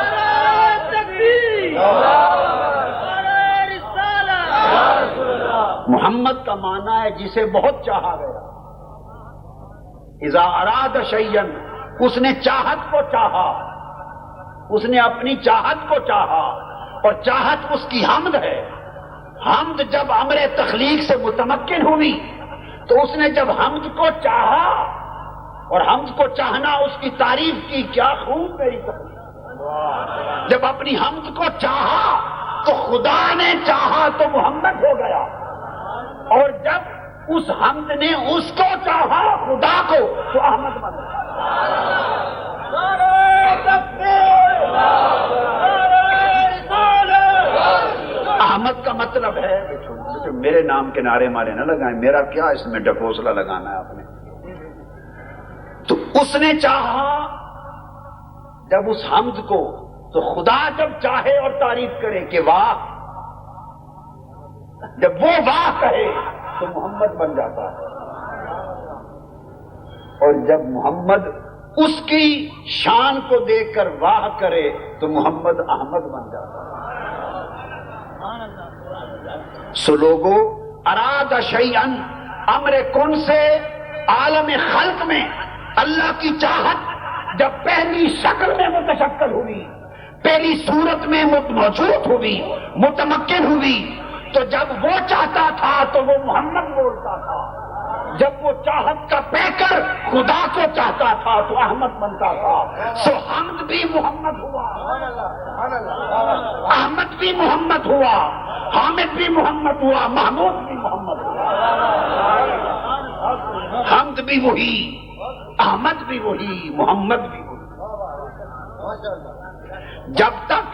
محمد کا معنی ہے جسے بہت چاہا گیا۔ اذا اراد شیئا، اس نے چاہت کو چاہا، اس نے اپنی چاہت کو چاہا، اور چاہت اس کی حمد ہے۔ حمد جب امر تخلیق سے متمکن ہوئی تو اس نے جب حمد کو چاہا، اور حمد کو چاہنا اس کی تعریف کی، کیا خوب میری تخلیق، جب اپنی حمد کو چاہا تو خدا نے چاہا تو محمد ہو گیا، اور جب اس حمد نے اس کو چاہا خدا کو تو احمد بن گیا۔ احمد کا مطلب ہے، میرے نام کے نعرے مارے نہ لگائیں، میرا کیا اس میں ڈھکوسلا لگانا ہے آپ نے۔ تو اس نے چاہا جب اس حمد کو، تو خدا جب چاہے اور تعریف کرے کہ واہ، جب وہ واہ کہے تو محمد بن جاتا ہے، اور جب محمد اس کی شان کو دیکھ کر واہ کرے تو محمد احمد بن جاتا ہے۔ سو لوگو، اراد شیئن، امر کن سے عالم خلق میں اللہ کی چاہت جب پہلی شکل میں متشکل ہوئی، پہلی صورت میں موجود ہوئی، متمکن ہوئی، تو جب وہ چاہتا تھا تو وہ محمد بولتا تھا، جب وہ چاہت کا پیکر خدا کو چاہتا تھا تو احمد بنتا تھا. سو حمد بھی محمد ہوا, احمد بھی محمد ہوا, حامد بھی محمد ہوا, محمود بھی محمد ہوا. حمد بھی وہی, احمد بھی وہی, محمد بھی وہی. جب تک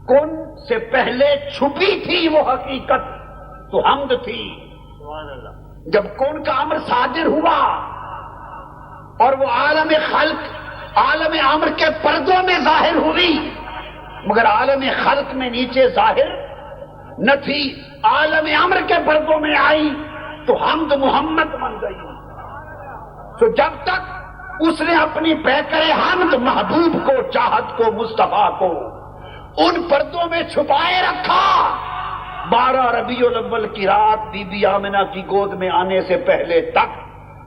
کن سے پہلے چھپی تھی وہ حقیقت تو حمد تھی. جب کن کا امر صادر ہوا اور وہ عالم خلق, عالم امر کے پردوں میں ظاہر ہوئی, مگر عالم خلق میں نیچے ظاہر نہ تھی, عالم امر کے پردوں میں آئی تو حمد محمد بن گئی. تو جب تک اس نے اپنی پیکر حمد محبوب کو, چاہت کو, مصطفیٰ کو ان پردوں میں چھپائے رکھا. 12 ربیع الاول کی رات بی بی آمنہ کی گود میں آنے سے پہلے تک,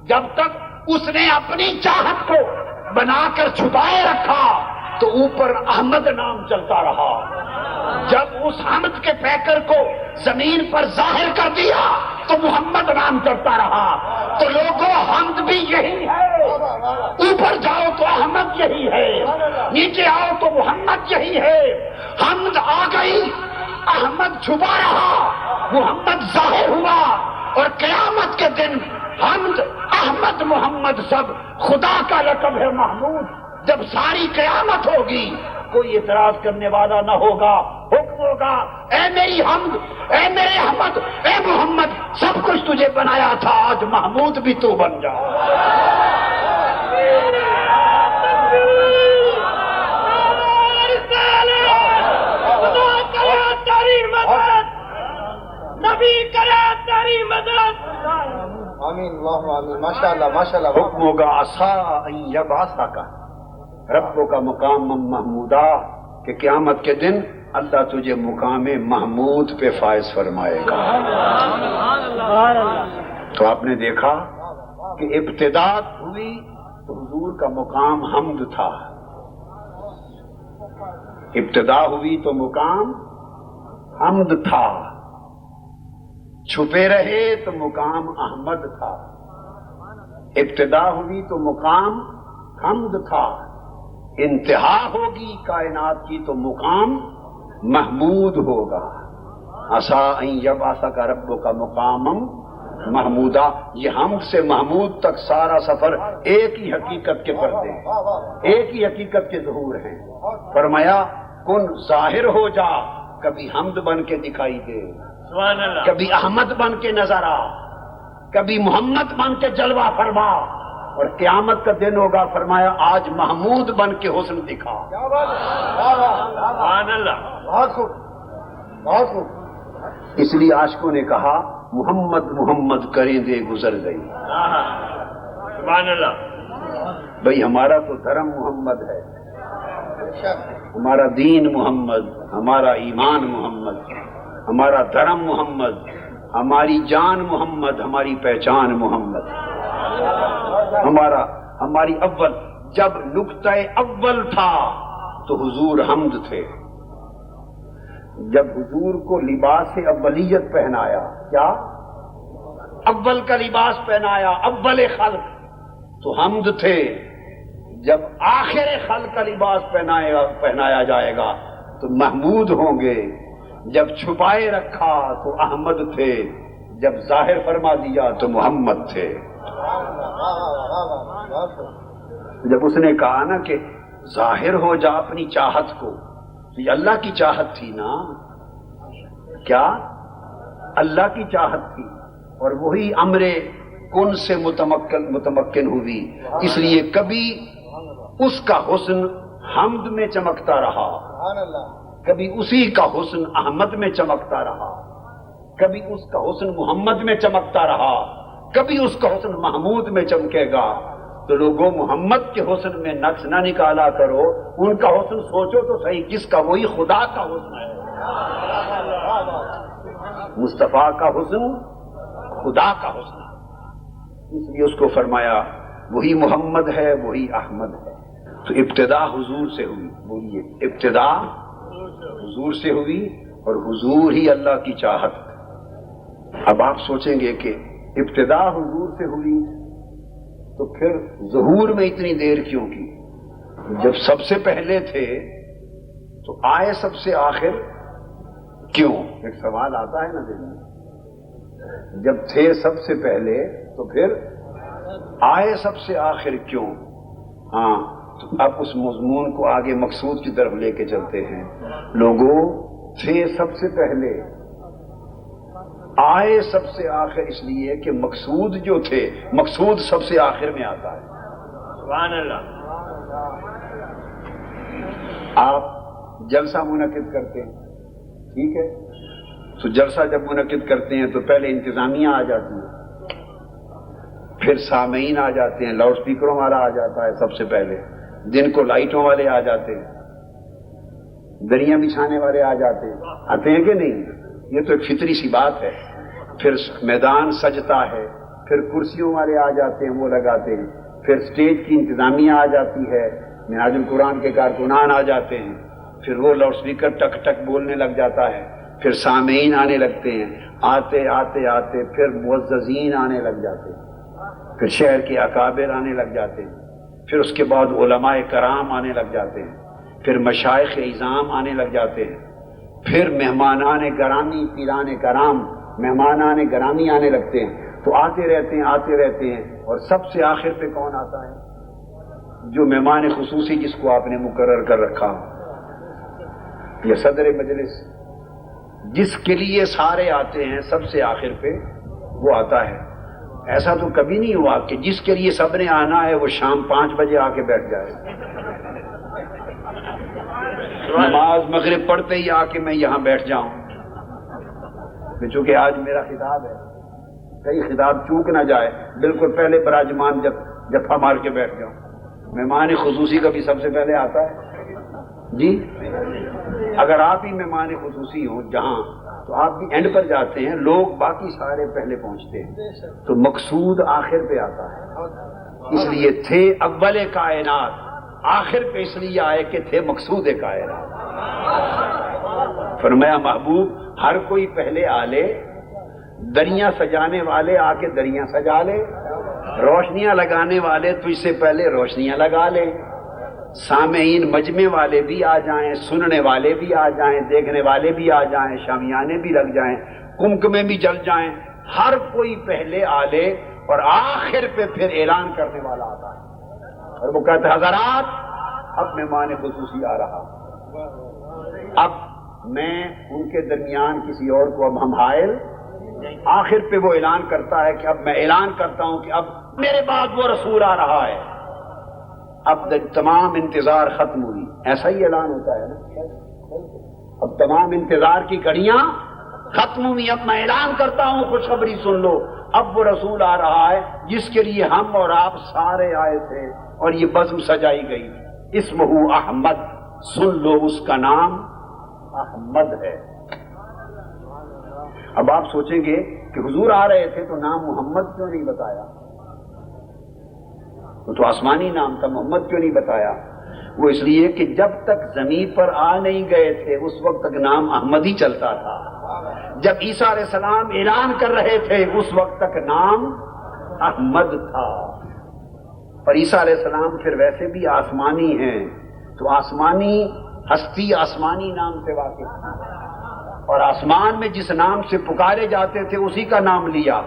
جب تک اس نے اپنی چاہت کو بنا کر چھپائے رکھا تو اوپر احمد نام چلتا رہا. جب اس حمد کے پیکر کو زمین پر ظاہر کر دیا تو محمد نام چلتا رہا. تو لوگوں حمد بھی یہی ہے, اوپر جاؤ تو احمد یہی ہے, نیچے آؤ تو محمد یہی ہے. حمد آ گئی, احمد چھپا رہا, محمد ظاہر ہوا, اور قیامت کے دن حمد, احمد, محمد سب خدا کا لقب ہے محمود. جب ساری قیامت ہوگی کوئی اعتراض کرنے والا نہ ہوگا, حکم ہوگا اے میری حمد, اے میرے احمد, اے محمد, سب کچھ تجھے بنایا تھا, آج محمود بھی تو بن جا. نبی کرے تیری مدد. آمین اللہم آمین. ماشاء اللہ ماشاء اللہ. حکم ہوگا عسا ان یبعثک ربک کا مقام محمودہ, کہ قیامت کے دن اللہ تجھے مقام محمود پہ فائز فرمائے گا. تو آپ نے دیکھا کہ ابتدا ہوئی تو حضور کا مقام حمد تھا, ابتدا ہوئی تو مقام حمد تھا, چھپے رہے تو مقام احمد تھا. ابتدا ہوئی تو مقام حمد تھا, انتہا ہوگی کائنات کی تو مقام محمود ہوگا. عسا ان یبعثک ربک مقاما محمودہ. یہ حمد سے محمود تک سارا سفر ایک ہی حقیقت کے پردے, ایک ہی حقیقت کے ظہور ہیں. فرمایا کن ظاہر ہو جا, کبھی حمد بن کے دکھائی دے, کبھی احمد بن کے نظر آ, کبھی محمد بن کے جلوہ فرما, اور قیامت کا دن ہوگا فرمایا آج محمود بن کے حسن دکھا. سبحان اللہ. بہت خوب بہت خوب. اس لیے عاشقوں نے کہا محمد محمد کریں دے گزر گئی. سبحان اللہ. بھئی ہمارا تو دھرم محمد ہے, ہمارا دین محمد, ہمارا ایمان محمد, ہمارا دھرم محمد, ہماری جان محمد, ہماری پہچان محمد. ہماری اول, جب نقطہ اول تھا تو حضور حمد تھے. جب حضور کو لباس اولیت پہنایا, کیا اول کا لباس پہنایا, اول خلق, تو حمد تھے. جب آخر خلق کا لباس پہنایا جائے گا تو محمود ہوں گے. جب چھپائے رکھا تو احمد تھے, جب ظاہر فرما دیا تو محمد تھے. جب اس نے کہا نا کہ ظاہر ہو جا اپنی چاہت کو, تو یہ اللہ کی چاہت تھی نا, کیا اللہ کی چاہت تھی, اور وہی امر کن سے متمکن ہوئی. اس لیے کبھی اس کا حسن حمد میں چمکتا رہا, کبھی اسی کا حسن احمد میں چمکتا رہا, کبھی اس کا حسن محمد میں چمکتا رہا, کبھی اس کا حسن محمود میں چمکے گا. تو لوگوں محمد کے حسن میں نقص نہ نکالا کرو, ان کا حسن سوچو تو صحیح کس کا, وہی خدا کا حسن ہے. مصطفیٰ کا حسن خدا کا حسن ہے. اس لیے اس کو فرمایا وہی محمد ہے, وہی احمد ہے. تو ابتدا حضور سے ہوئی, بولیے ابتدا حضور سے ہوئی, اور حضور ہی اللہ کی چاہت. اب آپ سوچیں گے کہ ابتدا حضور سے ہوئی تو پھر ظہور میں اتنی دیر کیوں کی؟ جب سب سے پہلے تھے تو آئے سب سے آخر کیوں؟ ایک سوال آتا ہے نا دل میں، جب تھے سب سے پہلے تو پھر آئے سب سے آخر کیوں؟ ہاں، تو اب اس مضمون کو آگے مقصود کی طرف لے کے چلتے ہیں۔ لوگوں، تھے سب سے پہلے، آئے سب سے آخر اس لیے کہ مقصود جو تھے، مقصود سب سے آخر میں آتا ہے۔ سبحان اللہ۔ آپ جلسہ منعقد کرتے ہیں، ٹھیک ہے، تو جلسہ جب منعقد کرتے ہیں تو پہلے انتظامیہ آ جاتی ہے، پھر سامعین آ جاتے ہیں، لاؤڈ سپیکروں والا آ جاتا ہے سب سے پہلے، دن کو لائٹوں والے آ جاتے ہیں، دریاں بچھانے والے آ جاتے ہیں، آتے ہیں کہ نہیں؟ یہ تو ایک فطری سی بات ہے۔ پھر میدان سجتا ہے، پھر کرسیوں والے آ جاتے ہیں، وہ لگاتے ہیں، پھر سٹیج کی انتظامیہ آ جاتی ہے، منہاج القرآن کے کارکنان آ جاتے ہیں، پھر وہ لاؤڈ سپیکر ٹک ٹک بولنے لگ جاتا ہے، پھر سامعین آنے لگتے ہیں، آتے آتے آتے پھر معززین آنے لگ جاتے ہیں، پھر شہر کے اکابر آنے لگ جاتے ہیں، پھر اس کے بعد علماء کرام آنے لگ جاتے ہیں، پھر مشائخ اعظام آنے لگ جاتے ہیں، پھر مہمانان گرامی، پیران کرام، مہمانان گرامی آنے لگتے ہیں، تو آتے رہتے ہیں، اور سب سے آخر پہ کون آتا ہے؟ جو مہمان خصوصی جس کو آپ نے مقرر کر رکھا، یہ صدر مجلس، جس کے لیے سارے آتے ہیں سب سے آخر پہ وہ آتا ہے۔ ایسا تو کبھی نہیں ہوا کہ جس کے لیے سب نے آنا ہے وہ شام 5 بجے آ کے بیٹھ جائے، نماز مغرب پڑھتے ہی آ کے میں یہاں بیٹھ جاؤں، چونکہ آج میرا خطاب ہے، کئی خطاب چوک نہ جائے، بالکل پہلے براجمان جفا مار کے بیٹھ جاؤں۔ مہمان خصوصی کا بھی سب سے پہلے آتا ہے جی، اگر آپ ہی مہمان خصوصی ہوں جہاں، تو آپ بھی اینڈ پر جاتے ہیں، لوگ باقی سارے پہلے پہنچتے ہیں، تو مقصود آخر پہ آتا ہے۔ اس لیے تھے اول کائنات، آخر پہ اس لیے آئے کہ تھے مقصود کائنات۔ فرمایا محبوب ہر کوئی پہلے آ لے، دریاں سجانے والے آ کے دریاں سجا لے، روشنیاں لگانے والے تجھ سے پہلے روشنیاں لگا لے، سامعین مجمع والے بھی آ جائیں، سننے والے بھی آ جائیں، دیکھنے والے بھی آ جائیں، شامیانے بھی لگ جائیں، کمکمے بھی جل جائیں، ہر کوئی پہلے آ لے، اور آخر پہ پھر اعلان کرنے والا آتا ہے، اور وہ کہتے ہیں حضرات اب مہمان خصوصی آ رہا، اب میں ان کے درمیان کسی اور کو اب ہم حائل، آخر پہ وہ اعلان کرتا ہے کہ اب میں اعلان کرتا ہوں کہ اب میرے بعد وہ رسول آ رہا ہے، اب تمام انتظار ختم ہوئی، ایسا ہی اعلان ہوتا ہے نا، اب تمام انتظار کی گھڑیاں ختم ہوئی، اب میں اعلان کرتا ہوں، خوشخبری سن لو، اب وہ رسول آ رہا ہے جس کے لیے ہم اور آپ سارے آئے تھے، اور یہ بزم سجائی گئی، اسمہ احمد، سن لو اس کا نام احمد ہے۔ اب آپ سوچیں گے کہ حضور آ رہے تھے تو نام محمد کیوں نہیں بتایا؟ وہ تو آسمانی نام تھا، محمد کیوں نہیں بتایا؟ وہ اس لیے کہ جب تک زمین پر آ نہیں گئے تھے اس وقت تک نام احمد ہی چلتا تھا، جب عیسیٰ علیہ السلام اعلان کر رہے تھے اس وقت تک نام احمد تھا، اور عیسیٰ علیہ السلام پھر ویسے بھی آسمانی ہیں، تو آسمانی ہستی آسمانی نام سے واقف تھی، اور آسمان میں جس نام سے پکارے جاتے تھے اسی کا نام لیا،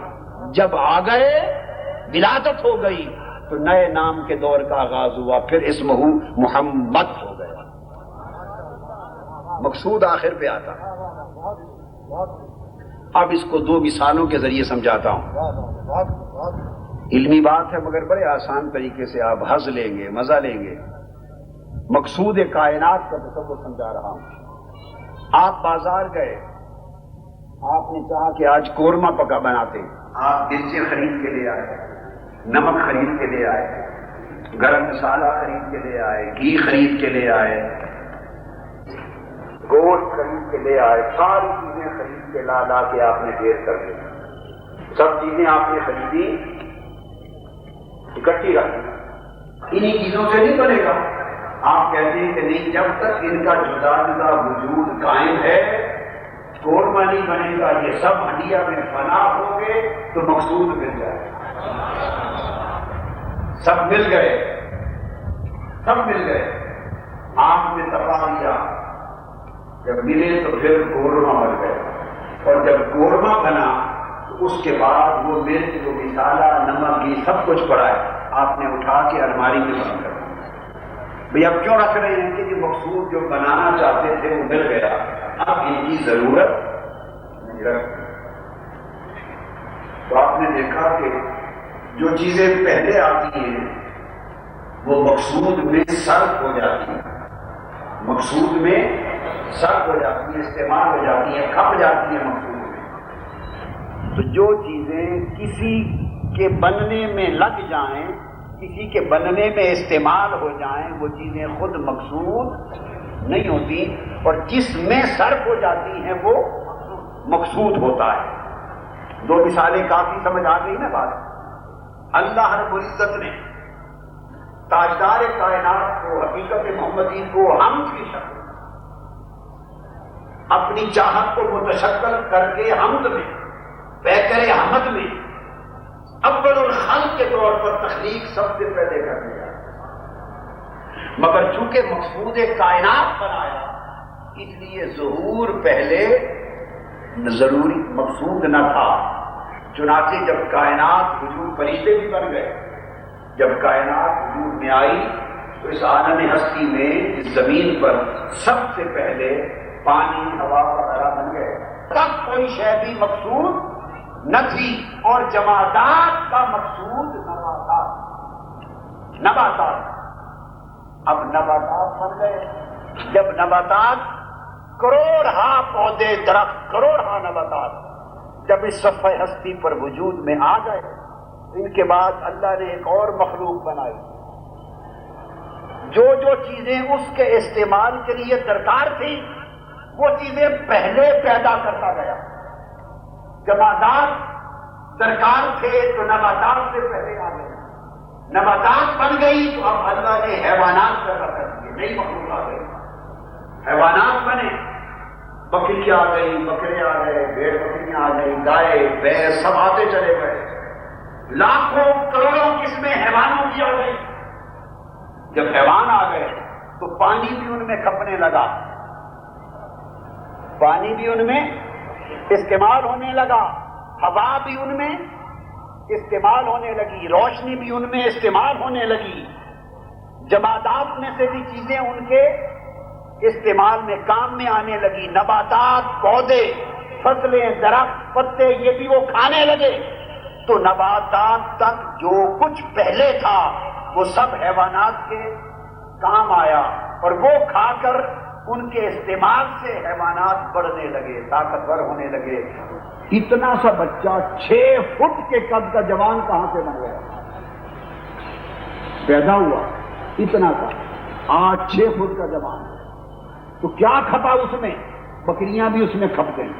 جب آ گئے ولادت ہو گئی تو نئے نام کے دور کا آغاز ہوا، پھر اسمہ محمد ہو گیا، مقصود آخر پہ آتا۔ اب اس کو 2 مثالوں کے ذریعے سمجھاتا ہوں، علمی بات ہے مگر بڑے آسان طریقے سے آپ ہنس لیں گے، مزہ لیں گے۔ مقصود کائنات کا تصور سمجھا رہا ہوں۔ آپ بازار گئے، آپ نے کہا کہ آج قورمہ پکا بناتے ہیں، آپ مرچیں خرید کے لے آئے، نمک خرید کے لے آئے، گرم مسالہ خرید کے لے آئے، گھی خرید کے لے آئے، گوشت خرید کے لے آئے، ساری چیزیں خرید کے لا کے آپ نے ڈھیر کر دی، سب چیزیں آپ نے خریدی، اکٹھی رکھ دی، انہی چیزوں سے نہیں بنے گا۔ آپ کہتے ہیں کہ نہیں، جب تک ان کا جدا جدا وجود قائم ہے قورمہ نہیں بنے گا، یہ سب ہنڈیا میں فنا ہو گے تو مقصود مل جائے گا۔ سب مل گئے، سب مل گئے، آنکھ میں تپا لیا، جب ملے تو پھر قورمہ بن گئے، اور جب قورمہ بنا تو اس کے بعد وہ مرچ، وہ مسالہ، نمک، یہ سب کچھ پڑا ہے، آپ نے اٹھا کے الماری میں بند کر دیا۔ بھئی اب کیوں رکھ رہے ہیں کہ یہ مقصود جو بنانا چاہتے تھے وہ مل گیا، اب ان کی ضرورت نہیں رکھتی۔ تو آپ نے دیکھا کہ جو چیزیں پہلے آتی ہیں وہ مقصود میں صرف ہو جاتی ہیں، مقصود میں صرف ہو جاتی ہیں، استعمال ہو جاتی ہیں، کھپ جاتی ہیں مقصود میں۔ تو جو چیزیں کسی کے بننے میں لگ جائیں، کسی کے بننے میں استعمال ہو جائیں، وہ چیزیں خود مقصود نہیں ہوتی، اور جس میں صرف ہو جاتی ہیں وہ مقصود ہوتا ہے۔ دو مثالیں کافی سمجھ آ گئی نا بات۔ اللہ رب العزت نے تاجدار کائنات کو، حقیقت محمدی کو حمد کی شکل اپنی چاہت کو متشکل کر کے حمد میں، پیکر حمد میں اول الخلق کے طور پر تخلیق سب سے پہلے کر دیا، مگر چونکہ مقصود کائنات بنایا اس لیے ظہور پہلے ضروری مقصود نہ تھا۔ چنانچہ جب کائنات وجود، فرشتے بھی بن گئے، جب کائنات وجود میں آئی تو اس عالم ہستی میں، اس زمین پر سب سے پہلے پانی، ہوا وغیرہ بن گئے، تب کوئی شے بھی مقصود نہ تھی، اور جمادات کا مقصود نباتات، نباتات اب نباتات بن گئے۔ جب نباتات کروڑہا پودے، درخت، کروڑہا نباتات جب اس صفحہ ہستی پر وجود میں آ گئے، ان کے بعد اللہ نے ایک اور مخلوق بنائی۔ جو جو چیزیں اس کے استعمال کے لیے درکار تھی وہ چیزیں پہلے پیدا کرتا گیا۔ جمادات درکار تھے تو نباتات سے پہلے آ گئے، نباتات بن گئی تو اب اللہ نے حیوانات پیدا کر دیے، نئی مخلوق آ گئی، حیوانات بنے، بکری آ گئی، بکرے آ گئے، بھیڑ بکریاں آ گئی، گائے، بھینس سب آتے چلے گئے، لاکھوں کروڑوں قسمیں حیوانوں کی آ گئی۔ جب حیوان آ گئے تو پانی بھی ان میں کھپنے لگا، پانی بھی ان میں استعمال ہونے لگا، ہوا بھی ان میں استعمال ہونے لگی، روشنی بھی ان میں استعمال ہونے لگی۔ جمادات میں سے بھی چیزیں ان کے استعمال میں، کام میں آنے لگی، نباتات، پودے، فصلیں، درخت، پتے، یہ بھی وہ کھانے لگے۔ تو نباتات تک جو کچھ پہلے تھا وہ سب حیوانات کے کام آیا، اور وہ کھا کر ان کے استعمال سے حیوانات بڑھنے لگے، طاقتور ہونے لگے۔ اتنا سا بچہ 6 فٹ کے قد کا جوان کہاں سے بن گیا؟ پیدا ہوا اتنا سا، آج 6 فٹ کا جوان۔ تو کیا کھپا اس میں؟ بکریاں بھی اس میں کھپ گئی،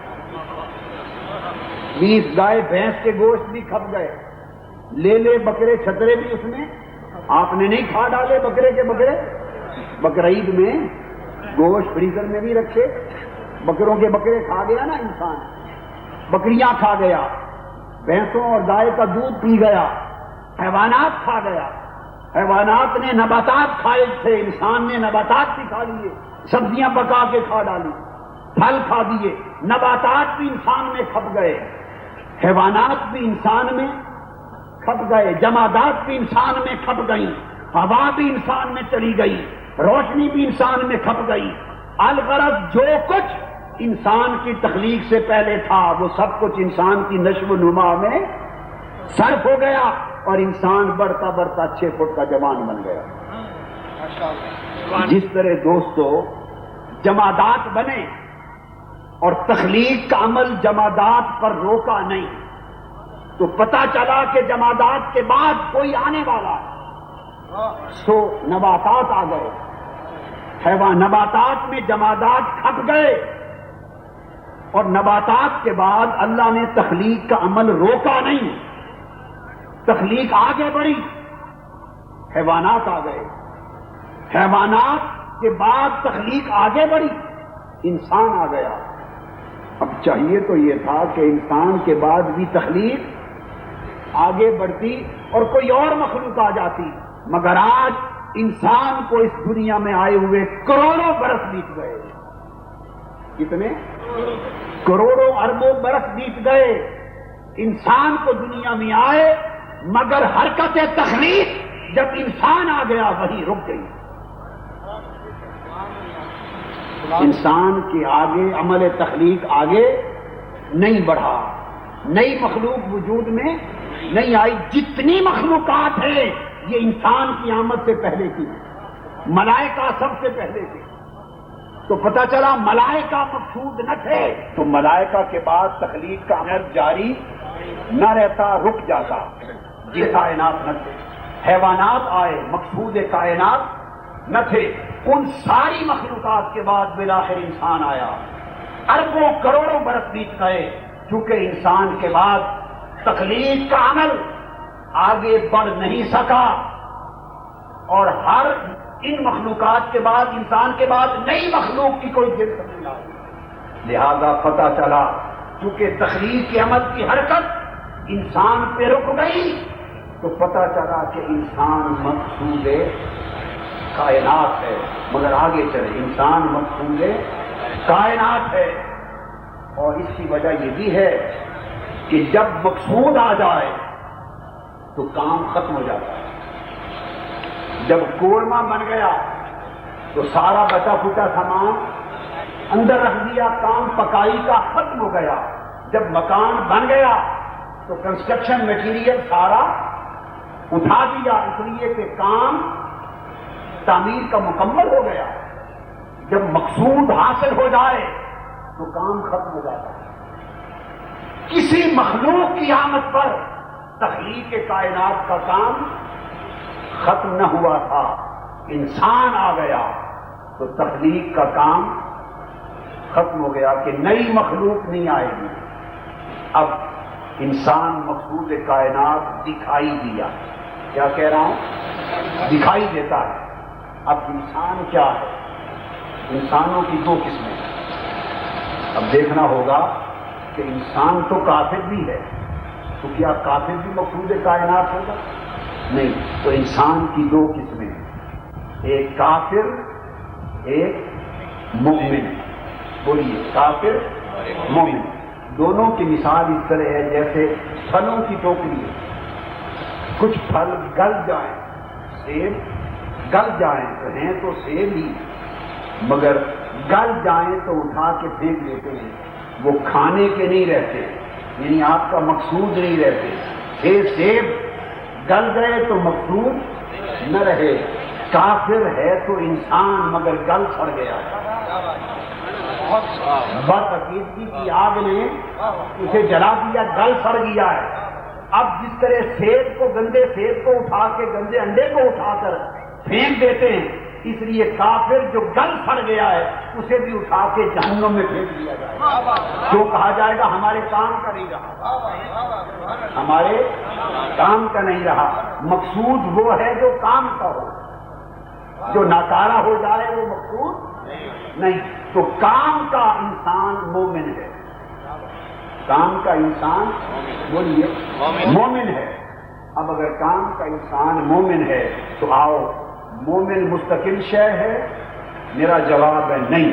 20 گائے بھینس کے گوشت بھی کھپ گئے، لے بکرے چھترے بھی اس میں۔ آپ نے نہیں کھا ڈالے بکرے کے بکرے؟ بقرعید میں گوشت فریزر میں بھی رکھے، بکروں کے بکرے کھا گیا نا انسان، بکریاں کھا گیا، بھینسوں اور گائے کا دودھ پی گیا، حیوانات کھا گیا، حیوانات نے نباتات کھائے تھے، انسان نے نباتات بھی کھا لیے، سبزیاں پکا کے کھا ڈالی، پھل کھا دیے، نباتات بھی انسان میں کھپ گئے، حیوانات بھی انسان میں کھپ گئے، جمادات بھی انسان میں کھپ گئی، ہوا بھی انسان میں چلی گئی، روشنی بھی انسان میں کھپ گئی۔ الغرض جو کچھ انسان کی تخلیق سے پہلے تھا وہ سب کچھ انسان کی نشو و نما میں صرف ہو گیا، اور انسان بڑھتا بڑھتا 6 فٹ کا جوان بن گیا۔ جس طرح دوستو جمادات بنے اور تخلیق کا عمل جمادات پر روکا نہیں، تو پتہ چلا کہ جمادات کے بعد کوئی آنے والا ہے، سو نباتات آ گئے، حیوان نباتات میں جمادات کھپ گئے، اور نباتات کے بعد اللہ نے تخلیق کا عمل روکا نہیں، تخلیق آگے بڑھی، حیوانات آ گئے، حیوانات کے بعد تخلیق آگے بڑھی، انسان آ گیا۔ اب چاہیے تو یہ تھا کہ انسان کے بعد بھی تخلیق آگے بڑھتی اور کوئی اور مخلوق آ جاتی، مگر آج انسان کو اس دنیا میں آئے ہوئے کروڑوں برس بیت گئے. کتنے؟ کروڑوں اربوں برس بیت گئے انسان کو دنیا میں آئے، مگر حرکت تخلیق جب انسان آ گیا وہی رک گئی. انسان کے آگے عمل تخلیق آگے نہیں بڑھا، نئی مخلوق وجود میں نہیں آئی. جتنی مخلوقات ہیں یہ انسان کی آمد سے پہلے کی، ملائکہ سب سے پہلے کی. تو پتہ چلا ملائکہ مقصود نہ تھے، تو ملائکہ کے بعد تخلیق کا عمل جاری نہ رہتا، رک جاتا. یہ کائنات نہ تھے، حیوانات آئے، مقصود کائنات نہ تھے. ان ساری مخلوقات کے بعد بالآخر انسان آیا. اربوں کروڑوں برس بیت گئے، چونکہ انسان کے بعد تخلیق کا عمل آگے بڑھ نہیں سکا، اور ہر ان مخلوقات کے بعد انسان کے بعد نئی مخلوق کی کوئی جنس نہیں آئی. لہذا پتہ چلا چونکہ تخلیق کے عمل کی حرکت انسان پہ رک گئی، تو پتہ چلا کہ انسان مقصود کائنات ہے. مگر آگے چلے، انسان مقصود کائنات ہے. اور اس کی وجہ یہ بھی ہے کہ جب مقصود آ جائے تو کام ختم ہو جاتا ہے. جب قورمہ بن گیا تو سارا بچا پھوٹا سامان اندر رکھ دیا، کام پکائی کا ختم ہو گیا. جب مکان بن گیا تو کنسٹرکشن مٹیریل سارا اٹھا دیا، اس لیے کہ کام تعمیر کا مکمل ہو گیا. جب مقصود حاصل ہو جائے تو کام ختم ہو جاتا ہے. کسی مخلوق کی آمد پر تخلیق کائنات کا کام ختم نہ ہوا تھا. انسان آ گیا تو تخلیق کا کام ختم ہو گیا کہ نئی مخلوق نہیں آئے گی. اب انسان مقصود کائنات دکھائی دیا. کیا کہہ رہا ہوں؟ دکھائی دیتا ہے. اب انسان کیا ہے؟ انسانوں کی دو قسمیں ہیں. اب دیکھنا ہوگا کہ انسان تو کافر بھی ہے، تو کیا کافر بھی مقصود کائنات ہوگا؟ نہیں. تو انسان کی دو قسمیں ہیں، ایک کافر ایک مومن. بولیے، کافر مومن. دونوں کی مثال اس طرح ہے جیسے پھلوں کی ٹوکری ہے. کچھ پھل گل جائیں، سیب گل جائیں تو ہیں تو سیب ہی، مگر گل جائیں تو اٹھا کے پھینک دیتے ہیں. وہ کھانے کے نہیں رہتے، یعنی آپ کا مقصود نہیں رہتے. سیب گل گئے تو مقصود نہ رہے. کافر ہے تو انسان مگر گل سڑ گیا. بدعقیدگی کی آگ نے اسے جلا دیا، گل سڑ گیا ہے. اب جس طرح سیب کو، گندے سیب کو اٹھا کے گندے انڈے کو اٹھا کر پھینک دیتے ہیں، اس لیے کافر جو گل سڑ گیا ہے اسے بھی اٹھا کے جہنم میں پھینک دیا جائے گا. جو کہا جائے گا ہمارے کام کا نہیں رہا، ہمارے کام کا نہیں رہا. مقصود وہ ہے جو کام کا ہو، جو ناکارہ ہو جائے وہ مقصود نہیں. تو کام کا انسان مومن ہے. کام کا انسان بولیے مومن ہے. اب اگر کام کا انسان مومن ہے تو آؤ، مومن مستقل شے ہے؟ میرا جواب ہے نہیں.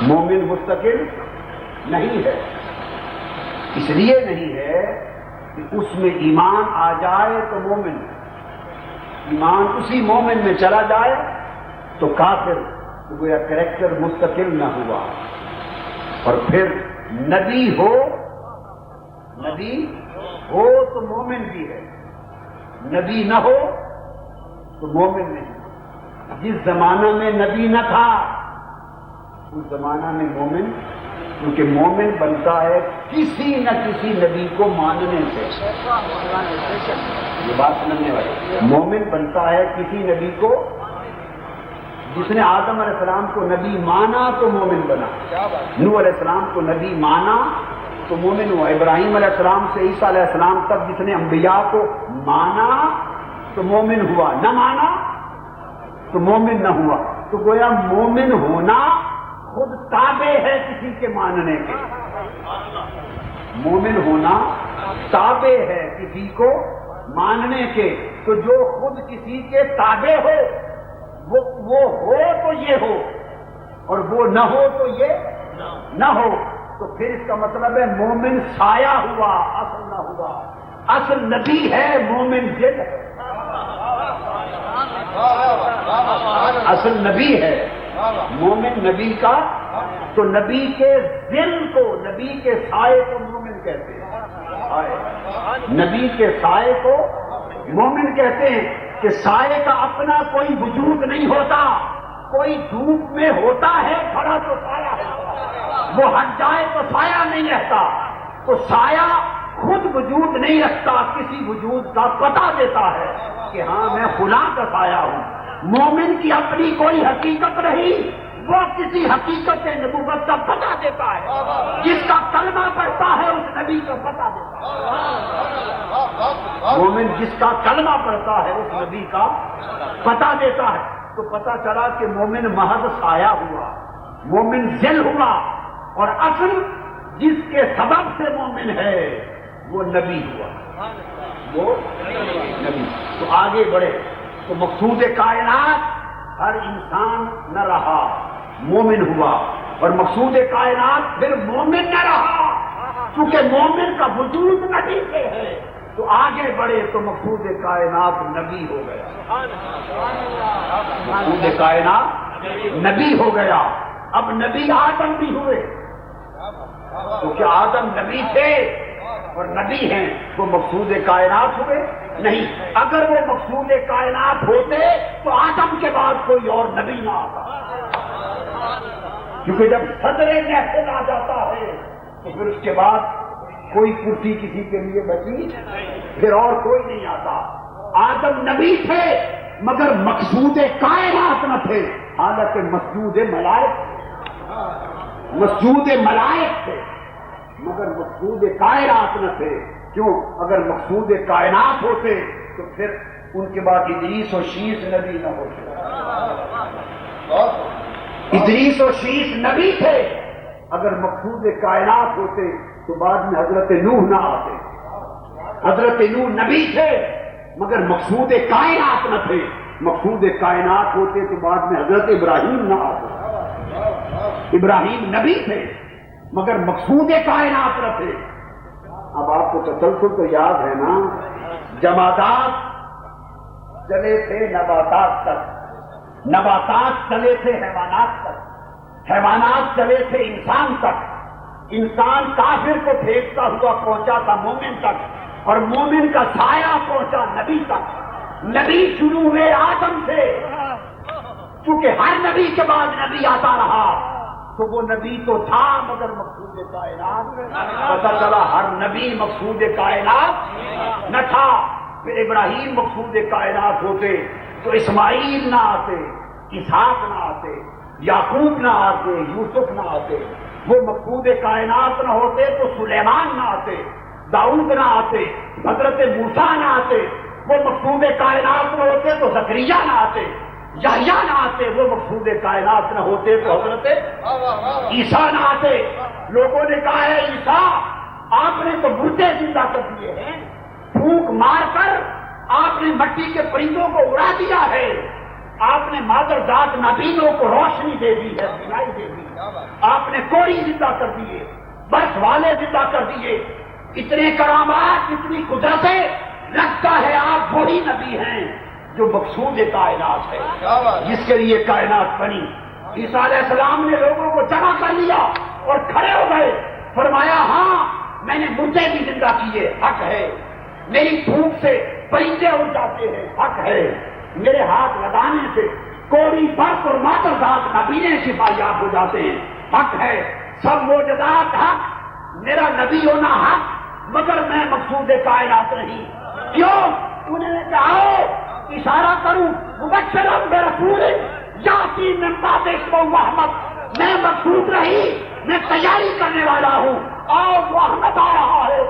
مومن مستقل نہیں ہے. اس لیے نہیں ہے کہ اس میں ایمان آ جائے تو مومن، ایمان اسی مومن میں چلا جائے تو کافر. تو گویا کریکٹر مستقل نہ ہوا. اور پھر نبی ہو تو مومن بھی ہے، نبی نہ ہو تو مومن نہیں. جس زمانہ میں نبی نہ تھا اس زمانہ میں مومن، کیونکہ مومن بنتا ہے کسی نہ کسی نبی کو ماننے سے. یہ بات سمجھنے والے، مومن بنتا ہے کسی نبی کو. جس نے آدم علیہ السلام کو نبی مانا تو مومن بنا، نوح علیہ السلام کو نبی مانا تو مومن ہوا. ابراہیم علیہ السلام سے عیسیٰ علیہ السلام تک جس نے انبیاء کو مانا تو مومن ہوا، نہ مانا تو مومن نہ ہوا. تو گویا مومن ہونا خود تابع ہے کسی کے ماننے کے. مومن ہونا تابع ہے کسی کو ماننے کے، تو جو خود کسی کے تابع ہو وہ ہو تو یہ ہو، اور وہ نہ ہو تو یہ نہ ہو، تو پھر اس کا مطلب ہے مومن سایہ ہوا، اصل نہ ہوا۔ اصل نبی ہے، مومن ضد ہے۔ اصل نبی ہے، مومن نبی کا، تو نبی کے ظل کو، نبی کے سائے کو مومن کہتے ہیں۔ نبی کے سائے کو مومن کہتے ہیں کہ سائے کا اپنا کوئی وجود نہیں ہوتا، کوئی دھوپ میں ہوتا ہے کھڑا تو سایہ ہوتا ہے، وہ ہٹ جائے تو سایہ نہیں رہتا، تو سایہ خود وجود نہیں رکھتا، کسی وجود کا پتہ دیتا ہے کہ ہاں میں فلاں کا سایہ ہوں۔ مومن کی اپنی کوئی حقیقت نہیں، وہ کسی حقیقت نبوت کا پتہ دیتا ہے، جس کا کلمہ پڑھتا ہے اس نبی کا پتہ دیتا ہے۔ مومن جس کا کلمہ پڑھتا ہے اس نبی کا پتہ دیتا ہے، تو پتہ چلا کہ مومن محض سایہ ہوا، مومن ظل ہوا، اور اصل جس کے سبب سے مومن ہے وہ نبی ہوا، وہ نبی۔ تو آگے بڑھے تو مقصود کائنات ہر انسان نہ رہا، مومن ہوا، اور مقصود کائنات پھر مومن نہ رہا، چونکہ مومن کا وجود نبی سے ہے، تو آگے بڑھے تو مقصود کائنات نبی ہو گیا، مقصود کائنات نبی ہو گیا۔ اب نبی آدم بھی ہوئے، کیونکہ آدم نبی تھے اور نبی ہیں، تو مقصود کائنات ہوئے نہیں۔ اگر وہ مقصود کائنات ہوتے تو آدم کے بعد کوئی اور نبی نہ آتا، کیونکہ جب صدر محفل آ جاتا ہے تو پھر اس کے بعد کوئی کرسی کسی کے لیے بچی پھر اور کوئی نہیں آتا۔ آدم نبی تھے مگر مقصود کائنات نہ تھے، حالانکہ مسجود ملائک تھے مگر مقصود کائنات نہ تھے۔ کیوں؟ اگر مقصود کائنات ہوتے تو پھر ان کے بعد ادریس و شیس نبی نہ ہوتے۔ ادریس و شیس نبی تھے، اگر مقصود کائنات ہوتے تو بعد میں حضرت نوح نہ آتے۔ حضرت نوح نبی تھے مگر مقصود کائنات نہ تھے، مقصود کائنات ہوتے تو بعد میں حضرت ابراہیم نہ آتے۔ ابراہیم نبی تھے مگر مقصود کائنات نہ تھے۔ اب آپ کو تسلسل تو یاد ہے نا، جمادات چلے تھے نباتات تک، نباتات چلے تھے حیوانات تک، حیوانات چلے تھے انسان تک، انسان کافر کو پھینکتا ہوا پہنچا تھا مومن تک، اور مومن کا سایہ پہنچا نبی تک۔ نبی شروع ہوئے آدم سے، چونکہ ہر نبی کے بعد نبی آتا رہا، تو وہ نبی تو تھا مگر مقصود کائنات، پتہ چلا ہر نبی مقصود کائنات نہ تھا۔ پھر ابراہیم مقصود کائنات ہوتے تو اسماعیل نہ آتے، اسحاق نہ آتے، یعقوب نہ آتے، یوسف نہ آتے۔ وہ مقصود کائنات نہ ہوتے تو سلیمان نہ آتے، داؤد نہ آتے، حضرت موسیٰ نہ آتے۔ وہ مقصود کائنات نہ ہوتے تو زکریا نہ آتے، یحییٰ نہ آتے۔ وہ مقصود کائنات نہ ہوتے تو حضرت عیسیٰ نہ آتے۔ لوگوں نے کہا ہے عیسیٰ آپ نے تو مردے زندہ کر دیے ہیں، پھونک مار کر آپ نے مٹی کے پرندوں کو اڑا دیا ہے، آپ نے مادر ذات نابینوں کو روشنی دے دی ہے، بینائی دے دی، آپ نے کوڑی زندہ کر دیے، برف والے زندہ کر دیے، اتنے کرامات، اتنی قدرتیں، لگتا ہے آپ وہی نبی ہیں جو مقصود کائنات ہے، جس کے لیے کائنات بنی۔ عیسیٰ علیہ السلام نے لوگوں کو جمع کر لیا اور کھڑے ہو گئے، فرمایا ہاں میں نے مردے بھی زندہ کیے، حق ہے، میری پھونک سے پرندے اڑ جاتے ہیں، حق ہے، میرے ہاتھ لگانے سے کوڑی برف اور مادر ذات نابینے شفایاب ہو جاتے ہیں، حق ہے، سب معجزات حق، میرا نبی ہونا حق، مگر میں مقصود کائنات نہیں۔ کیوں؟ انہوں نے کہا اشارہ کروں مبشرا برسول یاتی من بعد اسمہ احمد، میں مقصود نہیں، میں تیاری کرنے والا ہوں، اور وہ احمد آ رہا ہے۔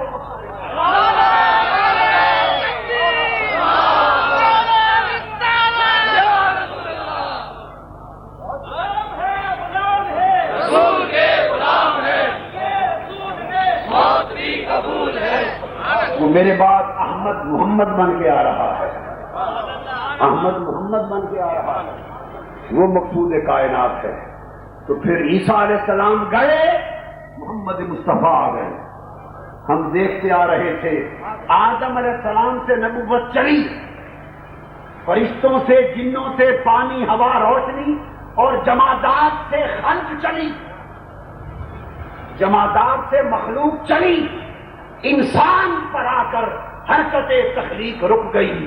رسول کے غلام ہے، موت بھی احمد محمد بن کے آ رہا ہے، احمد محمد بن کے آ رہا ہے، وہ مقصود کائنات ہے۔ تو پھر عیسیٰ علیہ السلام گئے، محمد مصطفیٰ آ گئے۔ ہم دیکھتے آ رہے تھے آدم علیہ السلام سے نبوت چلی، فرشتوں سے، جنوں سے، پانی، ہوا، روشنی اور جمادات سے خلق چلی، جمادات سے مخلوق چلی، انسان پر آ کر حرکت تخلیق رک گئی،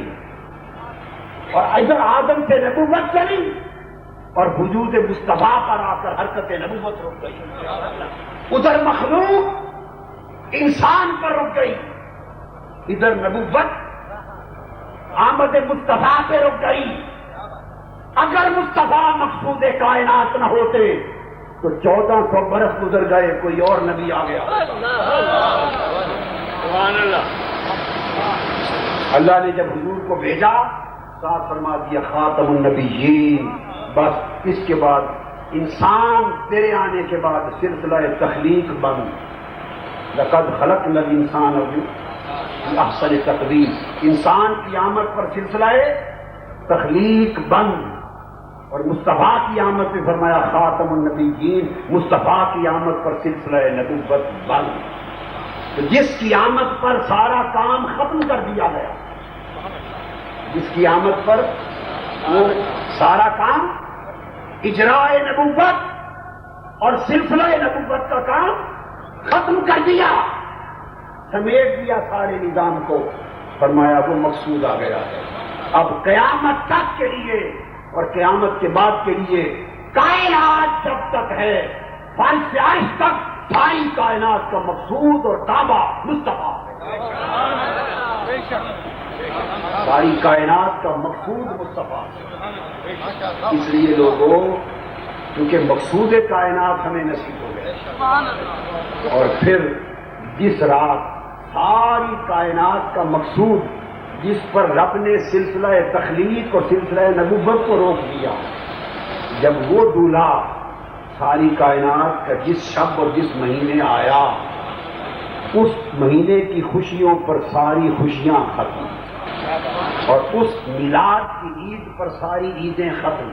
اور ادھر آدم سے نبوت چلی اور وجود مصطفیٰ پر آ کر حرکت نبوت رک گئی، ادھر مخلوق انسان پر رک گئی، ادھر نبوت آمد مصطفیٰ پہ رک گئی۔ اگر مصطفیٰ مقصود کائنات نہ ہوتے تو 1400 برس گزر گئے، کوئی اور نبی آ گیا۔ سبحان اللہ۔ اللہ نے جب حضور کو بھیجا، ساتھ فرما دیا خاتم النبیین، بس اس کے بعد انسان تیرے آنے کے بعد سلسلہ تخلیق بند، لقد خلقنا الانسان فی احسن تقویم، انسان کی آمد پر سلسلہ تخلیق بند، اور مصطفیٰ کی آمد پہ فرمایا خاتم النبیین، مصطفیٰ کی آمد پر سلسلہ نبوت بند۔ تو جس کی آمد پر سارا کام ختم کر دیا گیا، جس کی آمد پر وہ سارا کام اجراء نبوت اور سلسلہ نبوت کا کام ختم کر دیا، سمیٹ دیا سارے نظام کو، فرمایا وہ مقصود آ گیا ہے۔ اب قیامت تک کے لیے اور قیامت کے بعد کے لیے کائنات جب تک ہے، فرض سے عرش تک ساری کائنات کا مقصود اور دعویٰ مصطفیٰ ہے۔ ساری کائنات کا مقصود مصطفیٰ ہے۔ اس لیے لوگوں، کیونکہ مقصود کائنات ہمیں نصیب ہو گئے، اور پھر جس رات ساری کائنات کا مقصود جس پر رب نے سلسلہ تخلیق اور سلسلہ نبوت کو روک دیا، جب وہ دولہا ساری کائنات کا جس شب اور جس مہینے آیا، اس مہینے کی خوشیوں پر ساری خوشیاں ختم، اور اس میلاد کی عید پر ساری عیدیں ختم۔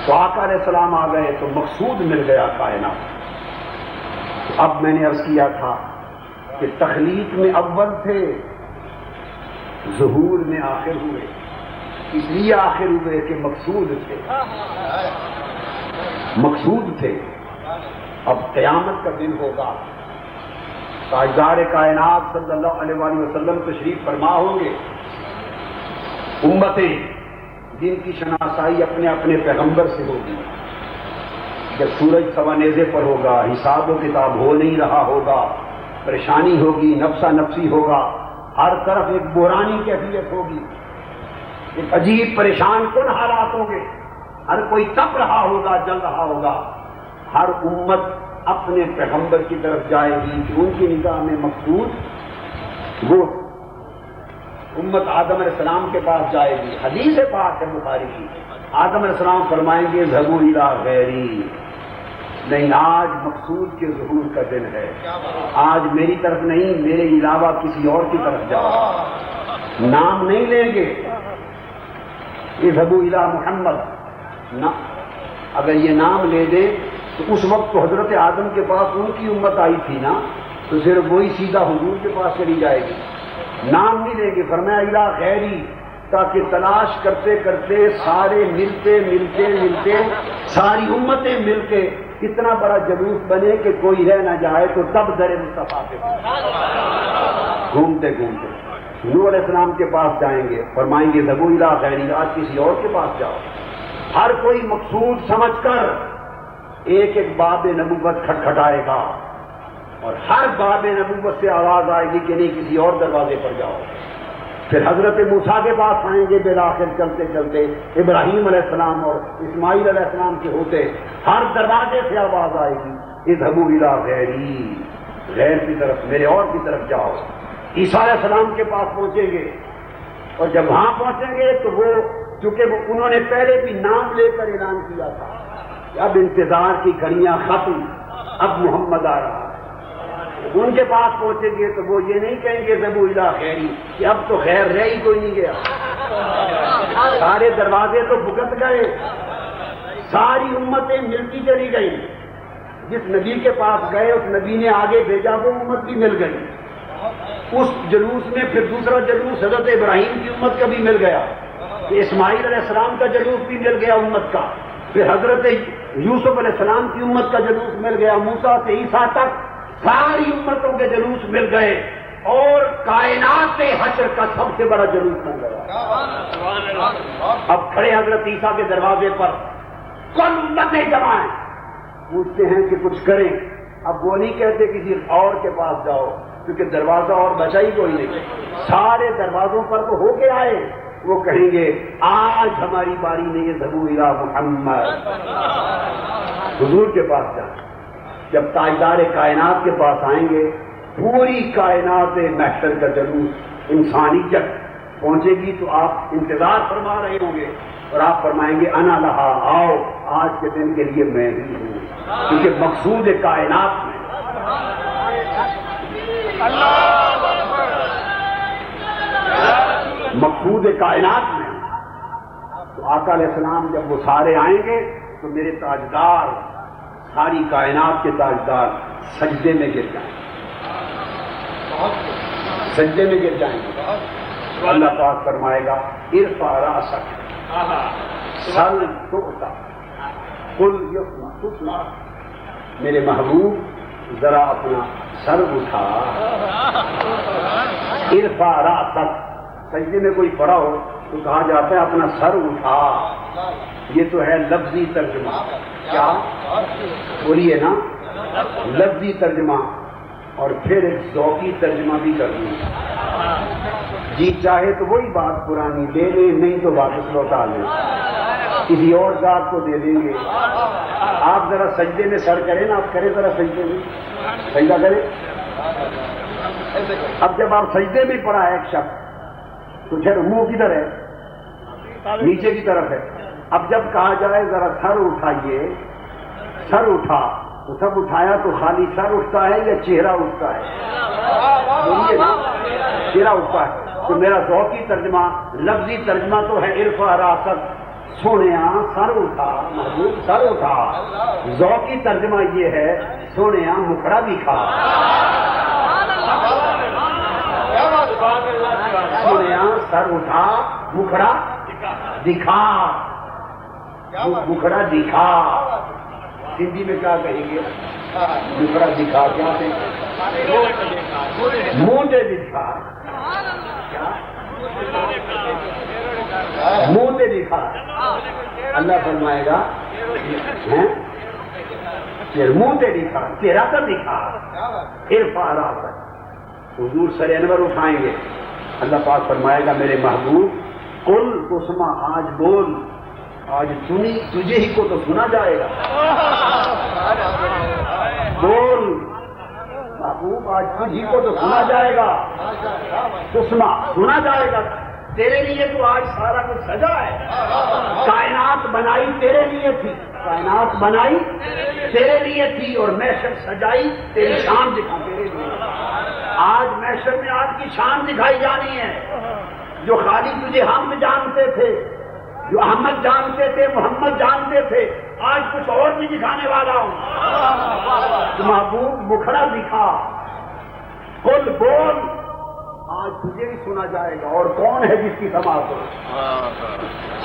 تو آقا علیہ السلام آ گئے تو مقصود مل گیا کائنات۔ اب میں نے عرض کیا تھا کہ تخلیق میں اول تھے، ظہور میں آخر ہوئے، اس لیے آخر ہوئے کہ مقصود تھے، مقصود تھے۔ اب قیامت کا دن ہوگا، تاجدار کائنات صلی اللہ علیہ وآلہ وسلم تشریف فرما ہوں گے، امتیں جن کی شناسائی اپنے اپنے پیغمبر سے ہوگی، جب سورج سوانیزے پر ہوگا، حساب و کتاب ہو نہیں رہا ہوگا، پریشانی ہوگی، نفسا نفسی ہوگا، ہر طرف ایک بحرانی کیفیت ہوگی، ایک عجیب پریشان کن حالات ہوں گے، ہر کوئی تپ رہا ہوگا، جل رہا ہوگا، ہر امت اپنے پیغمبر کی طرف جائے گی کہ ان کی نگاہ میں مقصود وہ امت آدم علیہ السلام کے پاس جائے گی۔ حدیث پاک ہے بخاری کی، آدم علیہ السلام فرمائیں گے ذهبوا الی غیری، نہیں آج مقصود کے ظہور کا دن ہے، آج میری طرف نہیں، میرے علاوہ کسی اور کی طرف جاؤ، نام نہیں لیں گے، اذهبوا الی محمد، اگر یہ نام لے دیں تو اس وقت تو حضرت آدم کے پاس ان کی امت آئی تھی نا، تو صرف وہی سیدھا حضور کے پاس چلی جائے گی، نام نہیں لیں گے۔ فرمایا الی غیری، تاکہ تلاش کرتے کرتے سارے ملتے ملتے ملتے ساری امتیں مل کے اتنا بڑا جلوس بنے کہ کوئی رہ نہ جائے، تو تب در مصطفیٰ پہ گھومتے گھومتے نوح علیہ السلام کے پاس جائیں گے، فرمائیں گے ذهبوا الی غیری، آج کسی اور کے پاس جاؤ۔ ہر کوئی مقصود سمجھ کر ایک ایک باب نبوت کھٹکھٹائے گا، اور ہر باب نبوت سے آواز آئے گی کہ نہیں کسی اور دروازے پر جاؤ۔ پھر حضرت موسیٰ کے پاس آئیں گے، بالآخر چلتے چلتے ابراہیم علیہ السلام اور اسماعیل علیہ السلام کے ہوتے ہر دروازے سے آواز آئے گی اذهبوا الی غیری، غیر کی طرف، میرے اور کی طرف جاؤ۔ عیسیٰ علیہ السلام کے پاس پہنچیں گے، اور جب وہاں پہنچیں گے تو وہ چونکہ انہوں نے پہلے بھی نام لے کر اعلان کیا تھا کہ اب انتظار کی گھڑیاں ختم، اب محمد آ رہا ہے، ان کے پاس پہنچیں گے تو وہ یہ نہیں کہیں گے ذبو الی خیری کہ اب تو خیر رہ ہی کوئی نہیں گیا، سارے دروازے تو بھگت گئے، ساری امتیں ملتی چلی گئی، جس نبی کے پاس گئے اس نبی نے آگے بھیجا وہ امت بھی مل گئی، اس جلوس میں پھر دوسرا جلوس حضرت ابراہیم کی امت کا بھی مل گیا، کہ اسماعیل علیہ السلام کا جلوس بھی مل گیا امت کا، پھر حضرت یوسف علیہ السلام کی امت کا جلوس مل گیا، موسیٰ سے عیسیٰ تک ساری امتوں کے جلوس مل گئے، اور کائنات حشر کا سب سے بڑا جلوس بن گیا۔ اب کھڑے حضرت عیسیٰ کے دروازے پر کل امتیں جمع ہیں، پوچھتے ہیں کہ کچھ کریں، اب وہ نہیں کہتے کسی اور کے پاس جاؤ کیونکہ دروازہ اور بچا ہی کوئی نہیں، سارے دروازوں پر تو ہو کے آئے، وہ کہیں گے آج ہماری باری نہیں ہے ذبو الی محمد، حضور کے پاس جائیں۔ جب تاجدار کائنات کے پاس آئیں گے پوری کائنات محشر کا جلوس انسانی جب پہنچے گی تو آپ انتظار فرما رہے ہوں گے اور آپ فرمائیں گے انا لہا، آؤ آج کے دن کے لیے میں ہی ہوں، کیونکہ مقصود کائنات میں مقصود کائنات میں تو آقا علیہ السلام جب وہ سارے آئیں گے تو میرے تاجدار، ساری کائنات کے تاجدار سجدے میں گر جائیں گے، سجدے میں گر جائیں گے۔ اللہ پاک فرمائے گا ارفع رأسک سل تؤتی قل یسمع، میرے محبوب ذرا اپنا سر اٹھا، ارفع رأسک، سجدے میں کوئی پڑا ہو تو کہا جاتا ہے اپنا سر اٹھا، یہ تو ہے لفظی ترجمہ، کیا بولیے نا، لفظی ترجمہ، اور پھر ایک ذوقی ترجمہ بھی کر دیں، جی چاہے تو وہی بات پرانی دے دیں، نہیں تو واپس لوٹا لیں، کسی اور ذات کو دے دیں گے۔ آپ ذرا سجدے میں سر کریں نا، آپ کریں ذرا سجدے میں، سجدہ کریں۔ اب جب آپ سجدے میں پڑا ہے ایک شخص تو پھر منہ کدھر ہے؟ نیچے کی طرف ہے۔ اب جب کہا جائے ذرا سر اٹھائیے، سر اٹھا، تو سب اٹھایا تو خالی سر اٹھتا ہے یا چہرہ اٹھتا ہے؟ بولیے نا، چہرہ اٹھتا ہے۔ تو میرا ذوقی ترجمہ، لفظی ترجمہ تو ہے ارفع رأسک، سونیا سر اٹھا، محبوب سر اٹھا۔ ذوقی ترجمہ یہ ہے سونیا مکھڑا دکھا، سونیا سر اٹھا مکھڑا دکھا، مکھڑا دکھا، ہندی میں کیا کہیں گے؟ مکھڑا دکھا کیا کہیں گے؟ منہ دکھا، منہ دکھا۔ اللہ فرمائے گا منہ تے دکھا، چہرہ تو دکھا، ارفع رأسک، حضور سر انور اٹھائیں گے، اللہ پاک فرمائے گا میرے محبوب قل اسمع، آج بول، آج تجھے ہی کو تو سنا جائے گا، بول محبوب، آج تجھی کو تو سنا جائے گا، اسمع سنا جائے گا، تیرے لیے تو آج سارا کچھ سجا ہے، کائنات بنائی تیرے لیے تھی، کائنات بنائی تیرے لیے تھی، اور محشر سجائی تیری شان دکھا تیرے لیے، آج محشر میں آج کی شان دکھائی جانی ہے، جو خالی تجھے ہم جانتے تھے، جو احمد جانتے تھے، محمد جانتے تھے، آج کچھ اور بھی دکھانے والا ہوں۔ تو محبوب مکھڑا دکھا، قل بول، آج تجھے بھی سنا جائے گا، اور کون ہے جس کی سماعت ہو؟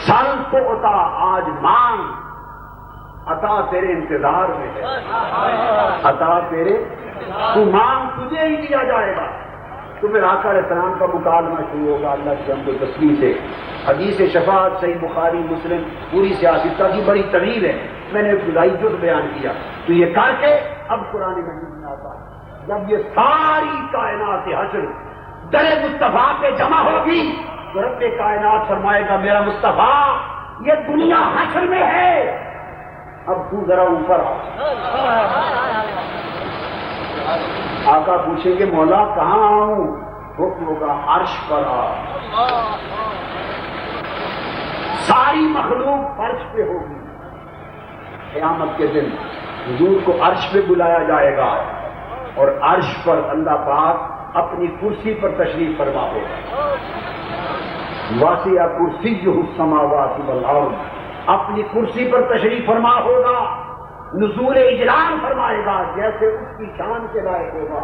سل تؤتی، آج مانگ، عطا تیرے انتظار میں ہے، عطا تیرے، تو مانگ تجھے ہی دیا جائے گا۔ تو پھر آقا علیہ السلام کا مکالمہ شروع ہوگا اللہ کی حمد و تسبیح سے، حدیث شفاعت صحیح بخاری مسلم پوری سیاست کی بڑی طویل ہے، میں نے ابتدائی جز بیان کیا، تو یہ کر کے اب قرآن مجید میں آتا ہے جب یہ ساری کائنات حشر در مصطفیٰ پہ جمع ہوگی تو رب کائنات فرمائے گا میرا مصطفیٰ یہ دنیا حشر میں ہے، اب تو ذرا اوپر آ۔ آقا پوچھیں گے مولا کہاں آؤں؟ حکم ہوگا عرش پر آ، ساری مخلوق عرش پہ ہوگی، قیامت کے دن حضور کو عرش پہ بلایا جائے گا، اور عرش پر اللہ پاک اپنی کرسی پر تشریف فرما ہوگا. واسع کرسیہ السماوات والارض، اپنی کرسی پر تشریف فرما ہوگا. نزول اجلال فرمائے گا جیسے اس کی شان کے لائق ہوگا.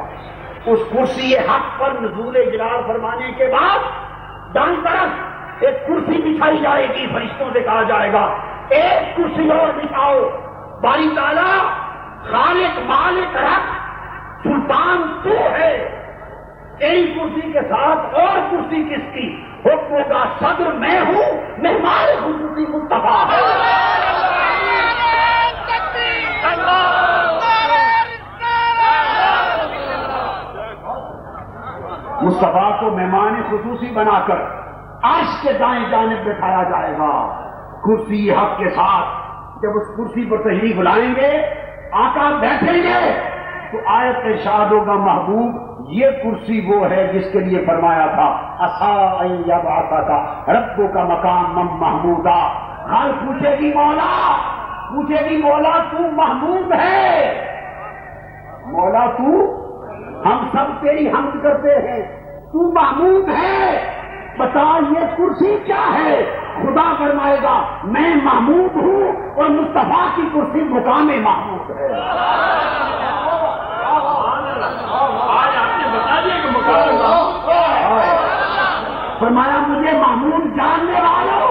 اس کرسی حق پر نزول اجلال فرمانے کے بعد دائیں طرف ایک کرسی بچھائی جائے گی. فرشتوں سے کہا جائے گا ایک کرسی اور بچھاؤ. باری تعالیٰ خالق مالک رب سلطان تو ہے، تیری کرسی کے ساتھ اور کرسی کس کی؟ حکم کا صدر میں ہوں، مہمان خصوصی مصطفیٰ ہے. مصطفیٰ کو مہمان خصوصی بنا کر عرش کے دائیں جانب بٹھایا جائے گا کرسی حق کے ساتھ. جب اس کرسی پر تشریف لائیں گے، آقا بیٹھیں گے تو آیت ارشاد ہوگا محبوب یہ کرسی وہ ہے جس کے لیے فرمایا تھا عسیٰ ان یبعثک ربک مقاما محمودا. حال پوچھے گی مولا تو محمود ہے؟ مولا تو، ہم سب تیری حمد کرتے ہیں، تو محمود ہے، بتا یہ کرسی کیا ہے؟ خدا فرمائے گا میں محمود ہوں اور مصطفیٰ کی کرسی مقام محمود ہے. آج آپ نے بتا دیا کہ مقام محمود فرمایا مجھے محمود جاننے والوں،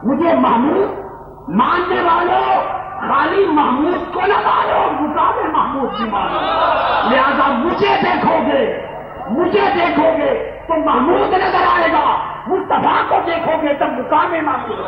مجھے محمود ماننے والوں، خالی محمود کو نہ مانو، مقام محمود بھی مانو. لہذا مجھے دیکھو گے تو محمود نظر آئے گا، مصطفیٰ کو دیکھو گے تب مقام محمود.